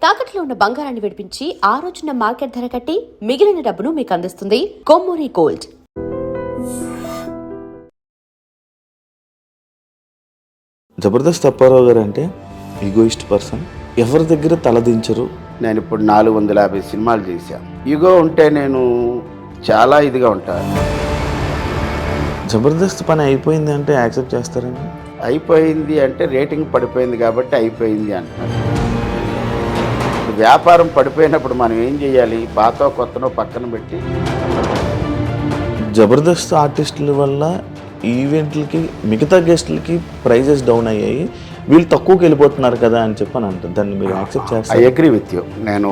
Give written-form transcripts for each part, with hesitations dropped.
తాకట్లో ఉన్న బంగారాన్ని విడిపించి ఆ రోజున మార్కెట్ ధర కట్టి మిగిలిన డబ్బును మీకు అందిస్తుంది కొమ్మూరి గోల్డ్. జబర్దస్త్ అప్పారావు గారు అంటే ఈగోయిస్ట్ పర్సన్, ఎవరి దగ్గర తలదించరు. నేను ఇప్పుడు 450 సినిమాలు చేశాను. ఈగో ఉంటే నేను చాలా ఇదిగా ఉంటాను. జబర్దస్త్ పని అయిపోయింది అంటే యాక్సెప్ట్ చేస్తారండి? అయిపోయింది అంటే రేటింగ్ పడిపోయింది కాబట్టి అయిపోయింది అంటున్నారు. వ్యాపారం పడిపోయినప్పుడు మనం ఏం చేయాలి? పాత కొత్తనో పక్కన పెట్టి. జబర్దస్త్ ఆర్టిస్టుల వల్ల ఈవెంట్లకి మిగతా గెస్టులకి ప్రైజెస్ డౌన్ అయ్యాయి, వీళ్ళు తక్కువకి వెళ్ళిపోతున్నారు కదా అని చెప్పని అంటారు. దాన్ని మీరు యాక్సెప్ట్ చేస్తారు? I agree with you. నేను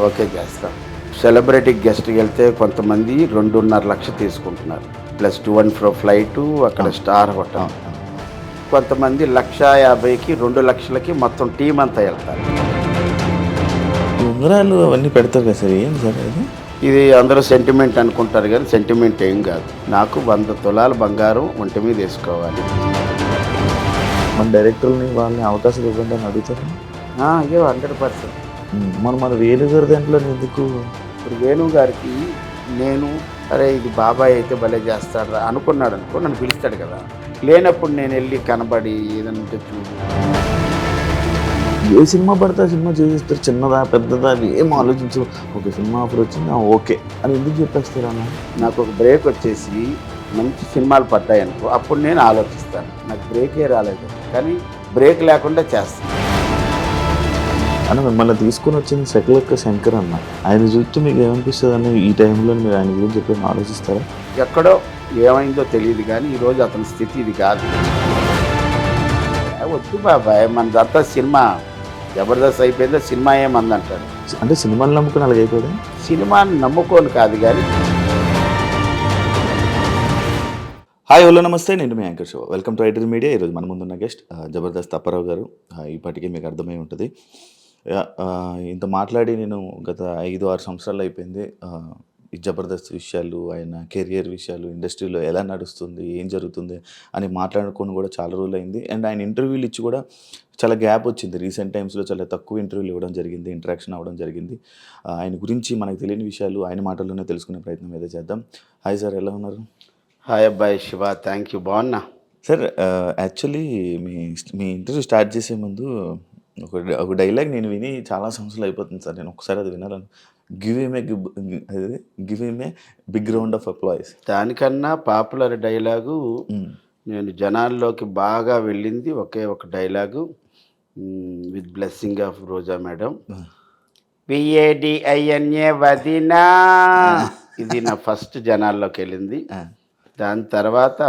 ఓకే చేస్తాను. సెలబ్రిటీ గెస్ట్కి వెళ్తే కొంతమంది 2.5 లక్షలు తీసుకుంటున్నారు, ప్లస్ 2 and fro ఫ్లైటు, అక్కడ స్టార్ హోటల్. కొంతమంది 1,50,000కి 2 లక్షలకి మొత్తం టీం అంతా వెళ్తారు. ఉంగరాలు అవన్నీ పెడతారు కదా సార్, ఏం సార్ అది? ఇది అందరూ సెంటిమెంట్ అనుకుంటారు కానీ సెంటిమెంట్ ఏం కాదు. నాకు 100 తులాల బంగారం ఒంటి మీద వేసుకోవాలి. మన డైరెక్టర్ని వాళ్ళని అవకాశం ఇవ్వండి అని అడుగుతారు. అయ్యో 100%. మన వేణు గారి దాంట్లో ఎందుకు? ఇప్పుడు వేణు గారికి నేను అరే ఇది బాబాయ్ అయితే భలే చేస్తాడు అనుకున్నాడు అనుకో, నన్ను పిలుస్తాడు కదా. లేనప్పుడు నేను వెళ్ళి కనబడి ఏదైనా చూడు, ఏ సినిమా పడితే ఆ సినిమా చేసేస్తారు, చిన్నదా పెద్దదా అది ఏం ఆలోచించు. ఒక సినిమా ఆఫర్ వచ్చింది ఓకే అని ఎందుకు చెప్పేస్తారు అన్న? నాకు ఒక బ్రేక్ వచ్చేసి మంచి సినిమాలు పడ్డాయి అనుకో, అప్పుడు నేను ఆలోచిస్తాను. నాకు బ్రేకే రాలేదు కానీ బ్రేక్ లేకుండా చేస్తాను. అని మిమ్మల్ని తీసుకుని వచ్చింది సెకలక్క శంకర్ అన్న, ఆయన చూస్తూ మీకు ఏమనిపిస్తుంది అని ఈ టైంలో మీరు ఆయన గురించి చెప్పి ఆలోచిస్తారా? ఎక్కడో ఏమైందో తెలియదు కానీ ఈరోజు అతని స్థితి ఇది కాదు. వద్దు బాబాయ్, మనదంతా సినిమా జబర్దస్త్ అయిపోయిందో సినిమా ఏమందంటాడు. అంటే సినిమాని నమ్ముకుని అలాగ అయిపోయింది. సినిమాని నమ్ముకోను కాదు కానీ. హాయ్ హలో నమస్తే, నేను మీ anchor show. Welcome to iDream media. ఈరోజు మన ముందున్న గెస్ట్ జబర్దస్త్ అప్పారావు గారు. ఇప్పటికీ మీకు అర్థమై ఉంటుంది. ఇంత మాట్లాడి నేను గత 5-6 సంవత్సరాలు అయిపోయింది. ఈ జబర్దస్త్ విషయాలు, ఆయన కెరియర్ విషయాలు, ఇండస్ట్రీలో ఎలా నడుస్తుంది, ఏం జరుగుతుంది అని మాట్లాడుకొని కూడా చాలా రోజులు అయింది. అండ్ ఆయన ఇంటర్వ్యూలు ఇచ్చి కూడా చాలా గ్యాప్ వచ్చింది. రీసెంట్ టైమ్స్లో చాలా తక్కువ ఇంటర్వ్యూలు ఇవ్వడం జరిగింది, ఇంటరాక్షన్ అవ్వడం జరిగింది. ఆయన గురించి మనకు తెలియని విషయాలు ఆయన మాటల్లోనే తెలుసుకునే ప్రయత్నం ఏదో చేద్దాం. హాయ్ సార్, ఎలా ఉన్నారు? హాయ్ అబ్బాయి శివ, థ్యాంక్ యూ, బాగున్నా సార్. యాక్చువల్లీ మీ ఇంటర్వ్యూ స్టార్ట్ చేసే ముందు ఒక డైలాగ్ నేను విని చాలా సంవత్సరాలు అయిపోతుంది సార్. నేను ఒకసారి అది వినాలను. Give him a big round of applause. దానికన్నా పాపులర్ డైలాగు నేను జనాల్లోకి బాగా వెళ్ళింది ఒకే ఒక dialogue, with blessing of Roja madam, PADINA వదినా. ఇది నా ఫస్ట్ జనాల్లోకి వెళ్ళింది. దాని తర్వాత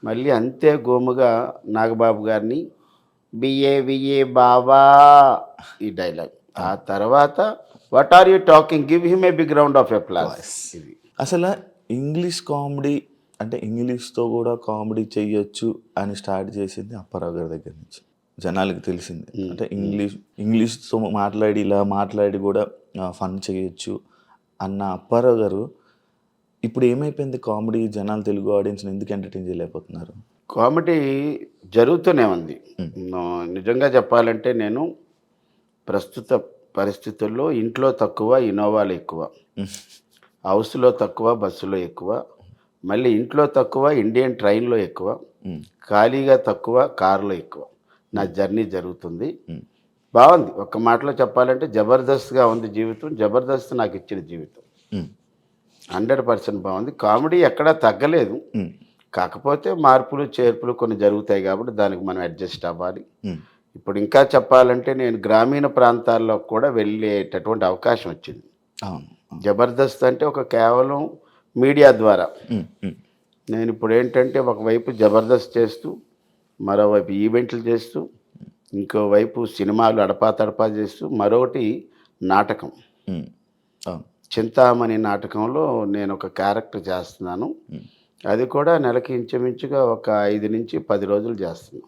మళ్ళీ అంతే గోముగా నాగబాబు గారిని BAVA బావా, ఈ డైలాగ్. ఆ తర్వాత what are you talking, give him a big round of applause. ఇది అసలు ఇంగ్లీష్ కామెడీ అంటే ఇంగ్లీష్తో కూడా కామెడీ చెయ్యొచ్చు అని స్టార్ట్ చేసింది అప్పారావు గారి దగ్గర నుంచి జనాలకి తెలిసింది. అంటే ఇంగ్లీష్తో మాట్లాడి ఇలా మాట్లాడి కూడా ఫన్ చేయొచ్చు అన్న అప్పారావు గారు ఇప్పుడు ఏమైపోయింది? కామెడీ జనాలు తెలుగు ఆడియన్స్ని ఎందుకు ఎంటర్టైన్ చేయలేకపోతున్నారు? కామెడీ జరుగుతూనే ఉంది. నిజంగా చెప్పాలంటే నేను ప్రస్తుత పరిస్థితుల్లో ఇంట్లో తక్కువ, ఇన్నోవాలు ఎక్కువ, హౌస్లో తక్కువ, బస్సులో ఎక్కువ, మళ్ళీ ఇంట్లో తక్కువ, ఇండియన్ ట్రైన్లో ఎక్కువ, ఖాళీగా తక్కువ, కారులో ఎక్కువ. నా జర్నీ జరుగుతుంది. బాగుంది. ఒక్క మాటలో చెప్పాలంటే జబర్దస్త్గా ఉంది జీవితం. జబర్దస్త్ నాకు ఇచ్చిన జీవితం 100% బాగుంది. కామెడీ ఎక్కడా తగ్గలేదు, కాకపోతే మార్పులు చేర్పులు కొన్ని జరుగుతాయి కాబట్టి దానికి మనం అడ్జస్ట్ అవ్వాలి. ఇప్పుడు ఇంకా చెప్పాలంటే నేను గ్రామీణ ప్రాంతాల్లో కూడా వెళ్ళేటటువంటి అవకాశం వచ్చింది. జబర్దస్త్ అంటే ఒక కేవలం మీడియా ద్వారా. నేను ఇప్పుడు ఏంటంటే ఒకవైపు జబర్దస్త్ చేస్తూ, మరోవైపు ఈవెంట్లు చేస్తూ, ఇంకోవైపు సినిమాలు అడపా చేస్తూ, మరొకటి నాటకం. చింతామణి నాటకంలో నేను ఒక క్యారెక్టర్ చేస్తున్నాను. అది కూడా నెలకి ఇంచుమించుగా ఒక 5 నుంచి 10 రోజులు చేస్తున్నాను.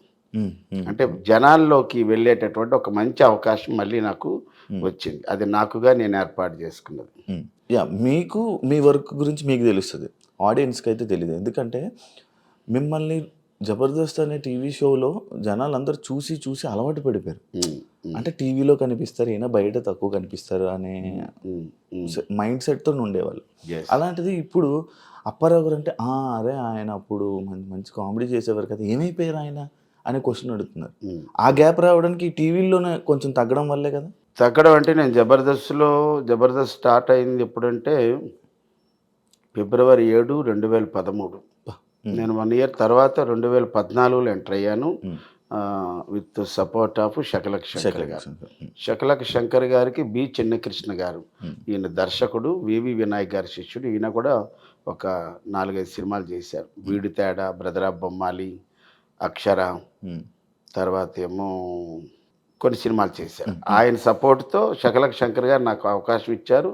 అంటే జనాల్లోకి వెళ్ళేటటువంటి ఒక మంచి అవకాశం మళ్ళీ నాకు వచ్చింది. అది నాకుగా నేను ఏర్పాటు చేసుకున్నది. మీకు మీ వర్క్ గురించి మీకు తెలుస్తుంది, ఆడియన్స్కి అయితే తెలియదు. ఎందుకంటే మిమ్మల్ని జబర్దస్త్ అనే టీవీ షోలో జనాలు అందరూ చూసి అలవాటు పడిపోయారు. అంటే టీవీలో కనిపిస్తారు ఈయన బయట తక్కువ కనిపిస్తారు అనే మైండ్ సెట్తో ఉండేవాళ్ళు. Yes. అలాంటిది ఇప్పుడు అప్పారావు గారు అంటే అరే ఆయన అప్పుడు మంచి కామెడీ చేసేవారు కదా, ఏమైపోయారు ఆయన అనే క్వశ్చన్ అడుగుతున్నారు. ఆ గ్యాప్ రావడానికి టీవీలోనే కొంచెం తగ్గడం వల్లే కదా. తగ్గడం అంటే నేను జబర్దస్త్ స్టార్ట్ అయింది ఎప్పుడంటే ఫిబ్రవరి 7, 2013. నేను 1 ఇయర్ తర్వాత 2014లో ఎంటర్ అయ్యాను with support of Shakalaka Shankar గారు. శకలక్ శంకర్ గారికి బి చిన్నకృష్ణ గారు, ఈయన దర్శకుడు, వివి వినాయక్ గారి శిష్యుడు. ఈయన కూడా ఒక 4-5 సినిమాలు చేశారు. వీడి తేడా, బ్రదర్ ఆఫ్ బొమ్మాలి, అక్షర, తర్వాత ఏమో కొన్ని సినిమాలు చేశారు. ఆయన సపోర్ట్తో శకలక్ శంకర్ గారు నాకు అవకాశం ఇచ్చారు.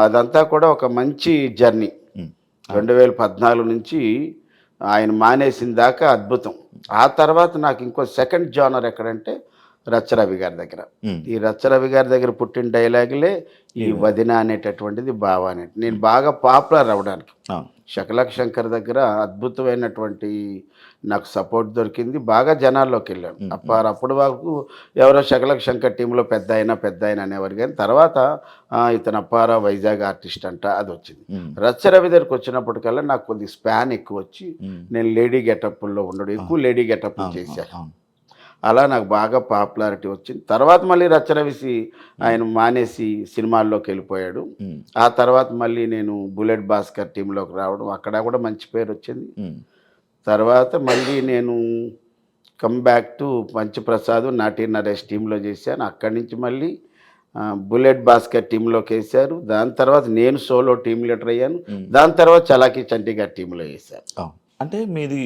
అదంతా కూడా ఒక మంచి జర్నీ. 2014 నుంచి ఆయన మానేసిన దాకా అద్భుతం. ఆ తర్వాత నాకు ఇంకో సెకండ్ జానర్ ఎక్కడంటే రచ్చరవి గారి దగ్గర. ఈ రచ్చరవి గారి దగ్గర పుట్టిన డైలాగులే ఈ వదిన అనేటటువంటిది బావ అనేది. నేను బాగా పాపులర్ అవ్వడానికి శకలక్ శంకర్ దగ్గర అద్భుతమైనటువంటి నాకు సపోర్ట్ దొరికింది. బాగా జనాల్లోకి వెళ్ళాను. అప్పుడు వరకు ఎవరో శకలక్ శంకర్ టీంలో పెద్ద ఆయన అనేవారు, కానీ తర్వాత ఇతను అప్పారావు వైజాగ్ ఆర్టిస్ట్ అంట అది వచ్చింది. రచ్చరవి దగ్గరికి వచ్చినప్పటికల్లా నాకు కొద్ది స్పాన్ ఎక్కువ వచ్చి నేను లేడీ గెటప్లో ఉండడం, ఎక్కువ లేడీ గెటప్ చేశాను. అలా నాకు బాగా పాపులారిటీ వచ్చింది. తర్వాత మళ్ళీ రచ్చరవి ఆయన మానేసి సినిమాల్లోకి వెళ్ళిపోయాడు. ఆ తర్వాత మళ్ళీ నేను బుల్లెట్ భాస్కర్ టీంలోకి రావడం, అక్కడ కూడా మంచి పేరు వచ్చింది. తర్వాత మళ్ళీ నేను కమ్ బ్యాక్ టు పంచప్రసాద్, నాటి నరేష్ టీంలో చేశాను. అక్కడి నుంచి మళ్ళీ బుల్లెట్ భాస్కర్ టీంలోకి వేశారు. దాని తర్వాత నేను సోలో టీం లీడర్ అయ్యాను. దాని తర్వాత చలాకీ చంటి గారి టీంలో వేశాను. అంటే మీది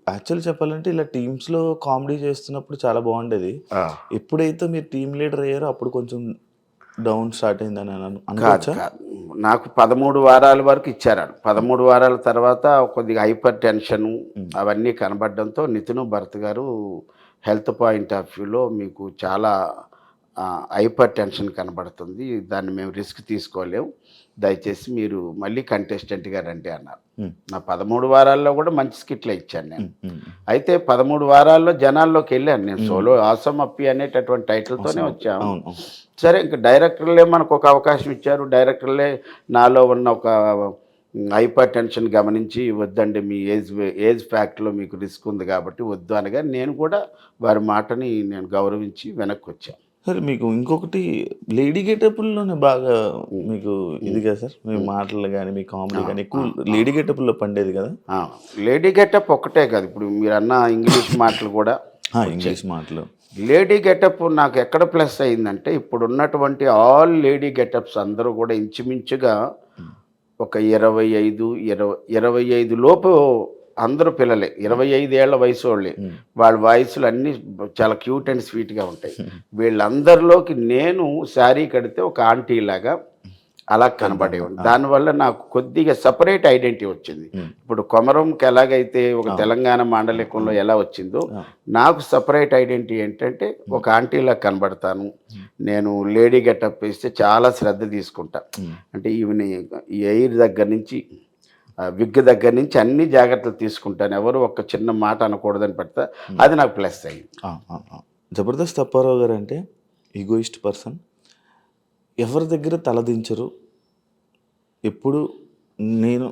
యాక్చువల్ చెప్పాలంటే ఇలా టీమ్స్లో కామెడీ చేస్తున్నప్పుడు చాలా బాగుండేది. ఎప్పుడైతే మీరు టీమ్ లీడర్ అయ్యారో అప్పుడు కొంచెం డౌన్ స్టార్ట్ అయిందని అనుకోవచ్చా? నాకు 13 వారాల వరకు ఇచ్చారు. 13 వారాల తర్వాత కొద్దిగా హైపర్ టెన్షన్ అవన్నీ కనబడడంతో నితిన్ భరత్ గారు హెల్త్ పాయింట్ ఆఫ్ వ్యూలో మీకు చాలా హైపర్ టెన్షన్ కనబడుతుంది, దాన్ని మేము రిస్క్ తీసుకోలేము, దయచేసి మీరు మళ్ళీ కంటెస్టెంట్గా రండి అన్నారు. నా 13 వారాల్లో కూడా మంచి స్కిట్లు ఇచ్చాను నేను. అయితే 13 వారాల్లో జనాల్లోకి వెళ్ళాను నేను. సోలో ఆసమ్ అప్పి అనేటటువంటి టైటిల్తోనే వచ్చాము. సరే, ఇంకా డైరెక్టర్లే మనకు ఒక అవకాశం ఇచ్చారు. డైరెక్టర్లే నాలో ఉన్న ఒక హైపర్ టెన్షన్ గమనించి వద్దండి, మీ ఏజ్ ఫ్యాక్ట్లో మీకు రిస్క్ ఉంది కాబట్టి వద్దు అనగా నేను కూడా వారి మాటని నేను గౌరవించి వెనక్కి వచ్చాను. సరే, మీకు ఇంకొకటి లేడీ గెటప్లోనే బాగా మీకు ఇదిగా సార్, మీ మాటలు కానీ మీ కామెడీ కానీ ఎక్కువ లేడీ గెటప్లో పండేది కదా. లేడీ గెటప్ ఒక్కటే కాదు, ఇప్పుడు మీరు అన్న ఇంగ్లీష్ మాటలు కూడా ఇంగ్లీష్ మాటలు. లేడీ గెటప్ నాకు ఎక్కడ ప్లస్ అయిందంటే, ఇప్పుడు ఉన్నటువంటి ఆల్ లేడీ గెటప్స్ అందరూ కూడా ఇంచుమించుగా ఒక 25 లోపు అందరూ పిల్లలే, 25 ఏళ్ల వయసు వాళ్ళే. వాళ్ళ వాయిస్లు అన్నీ చాలా క్యూట్ అండ్ స్వీట్గా ఉంటాయి. వీళ్ళందరిలోకి నేను శారీ కడితే ఒక ఆంటీ లాగా అలా కనబడేవాడు. దానివల్ల నాకు కొద్దిగా సపరేట్ ఐడెంటిటీ వచ్చింది. ఇప్పుడు కొమరంకి ఎలాగైతే ఒక తెలంగాణ మాండలికంలో ఎలా వచ్చిందో, నాకు సపరేట్ ఐడెంటిటీ ఏంటంటే ఒక ఆంటీలా కనబడతాను. నేను లేడీ గెటప్ వేస్తే చాలా శ్రద్ధ తీసుకుంటా. అంటే ఈవెన్ ఈ ఎయిర్ దగ్గర నుంచి విగ్ దగ్గర నుంచి అన్ని జాగ్రత్తలు తీసుకుంటాను. ఎవరు ఒక చిన్న మాట అనకూడదని పెడతా, అది నాకు ప్లస్ అయ్యింది. జబర్దస్త్ అప్పారావు గారు అంటే ఈగోయిస్ట్ పర్సన్, ఎవరి దగ్గర తలదించరు. ఎప్పుడు నేను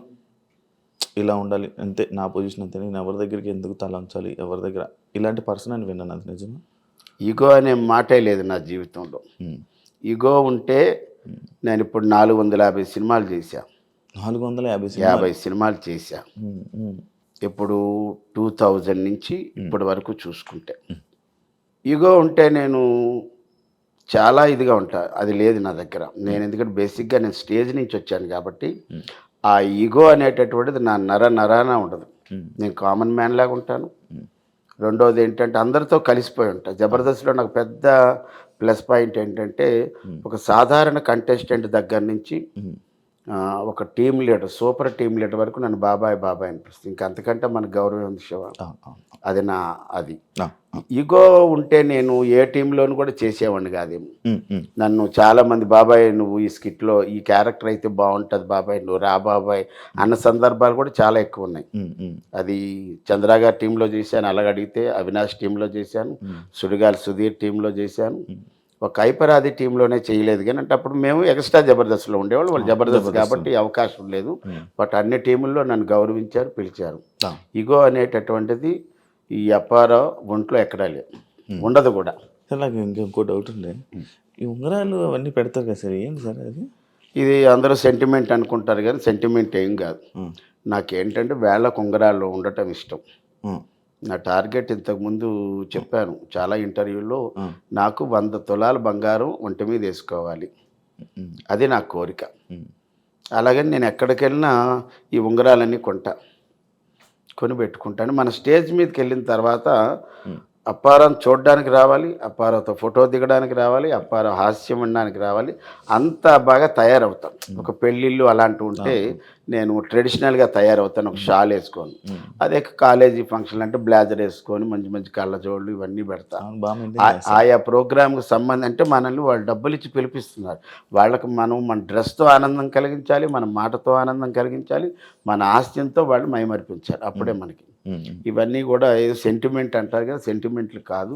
ఇలా ఉండాలి అంతే, నా పొజిషన్ అంతే, నేను ఎవరి దగ్గరికి ఎందుకు తల ఉంచాలి, ఎవరి దగ్గర ఇలాంటి పర్సన్ అని విన్నాను. అది నిజమా? ఈగో అనే మాటే లేదు నా జీవితంలో. ఈగో ఉంటే నేను ఇప్పుడు 450 సినిమాలు చేశా. 450 సినిమాలు చేశా. ఇప్పుడు 2000 నుంచి ఇప్పటి వరకు చూసుకుంటే. ఈగో ఉంటే నేను చాలా ఇదిగా ఉంటా, అది లేదు నా దగ్గర. నేను ఎందుకంటే బేసిక్గా నేను స్టేజ్ నుంచి వచ్చాను కాబట్టి ఆ ఈగో అనేటటువంటిది నా నరాన ఉండదు. నేను కామన్ మ్యాన్ లాగా ఉంటాను. రెండోది ఏంటంటే అందరితో కలిసిపోయి ఉంటా. జబర్దస్త్లో నాకు పెద్ద ప్లస్ పాయింట్ ఏంటంటే, ఒక సాధారణ కంటెస్టెంట్ దగ్గర నుంచి ఒక team leader, super team leader వరకు నన్ను బాబాయ్ బాబాయ్ అనిపిస్తుంది. ఇంకా అంతకంటే మనకు గౌరవం ఉంది శివ. అది అది ఈగో ఉంటే నేను ఏ టీంలోనూ కూడా చేసేవాడిని కాదేమో. నన్ను చాలామంది బాబాయ్ నువ్వు ఈ స్కిట్లో ఈ క్యారెక్టర్ అయితే బాగుంటుంది బాబాయ్, నువ్వు రా బాబాయ్ అన్న సందర్భాలు కూడా చాలా ఎక్కువ ఉన్నాయి. అది చంద్ర గారి టీంలో చేశాను, అలాగడిగితే అవినాష్ టీంలో చేశాను, సుడిగాలి సుధీర్ టీంలో చేశాను. ఒక ఐపరాది టీంలోనే చేయలేదు కానీ అంటే అప్పుడు మేము ఎక్స్ట్రా జబర్దస్త్లో ఉండేవాళ్ళు, వాళ్ళు జబర్దస్త్ కాబట్టి అవకాశం లేదు. బట్ అన్ని టీముల్లో నన్ను గౌరవించారు, పిలిచారు. ఈగో అనేటటువంటిది ఈ అప్పారావు ఒంట్లో ఎక్కడా లేదు, ఉండదు కూడా. నాకు ఇంకో డౌట్ ఉండే, ఈ ఉంగరాలు అవన్నీ పెడతారు కదా సార్, ఏంటి సార్ అది? ఇది అందరూ సెంటిమెంట్ అనుకుంటారు కానీ సెంటిమెంట్ ఏం కాదు. నాకేంటంటే వేళ్ళకు ఉంగరాలు ఉండటం ఇష్టం. నా టార్గెట్ ఇంతకుముందు చెప్పాను చాలా ఇంటర్వ్యూలో, నాకు 100 తులాల బంగారం ఒంటి మీద వేసుకోవాలి, అది నా కోరిక. అలాగని నేను ఎక్కడికి వెళ్ళినా ఈ ఉంగరాలన్నీ కొని పెట్టుకుంటాను. మన స్టేజ్ మీదకి వెళ్ళిన తర్వాత అప్పారావు చూడడానికి రావాలి, అప్పారావుతో ఫోటో దిగడానికి రావాలి, అప్పారావు హాస్యం ఉండడానికి రావాలి, అంత బాగా తయారవుతాం. ఒక పెళ్ళిళ్ళు అలాంటివి ఉంటే నేను ట్రెడిషనల్గా తయారవుతాను, ఒక షాల్ వేసుకొని. అదే కాలేజీ ఫంక్షన్ అంటే బ్లేజర్ వేసుకొని మంచి మంచి కళ్ళజోళ్ళు ఇవన్నీ పెడతాను. ఆయా ప్రోగ్రామ్కి సంబంధం అంటే మనల్ని వాళ్ళు డబ్బులు ఇచ్చి పిలిపిస్తున్నారు, వాళ్ళకి మనం మన డ్రెస్తో ఆనందం కలిగించాలి, మన మాటతో ఆనందం కలిగించాలి, మన ఆస్తితో వాళ్ళు మైమరిపించాలి, అప్పుడే మనకి. ఇవన్నీ కూడా ఏదో సెంటిమెంట్ అంటారు కదా, సెంటిమెంట్లు కాదు,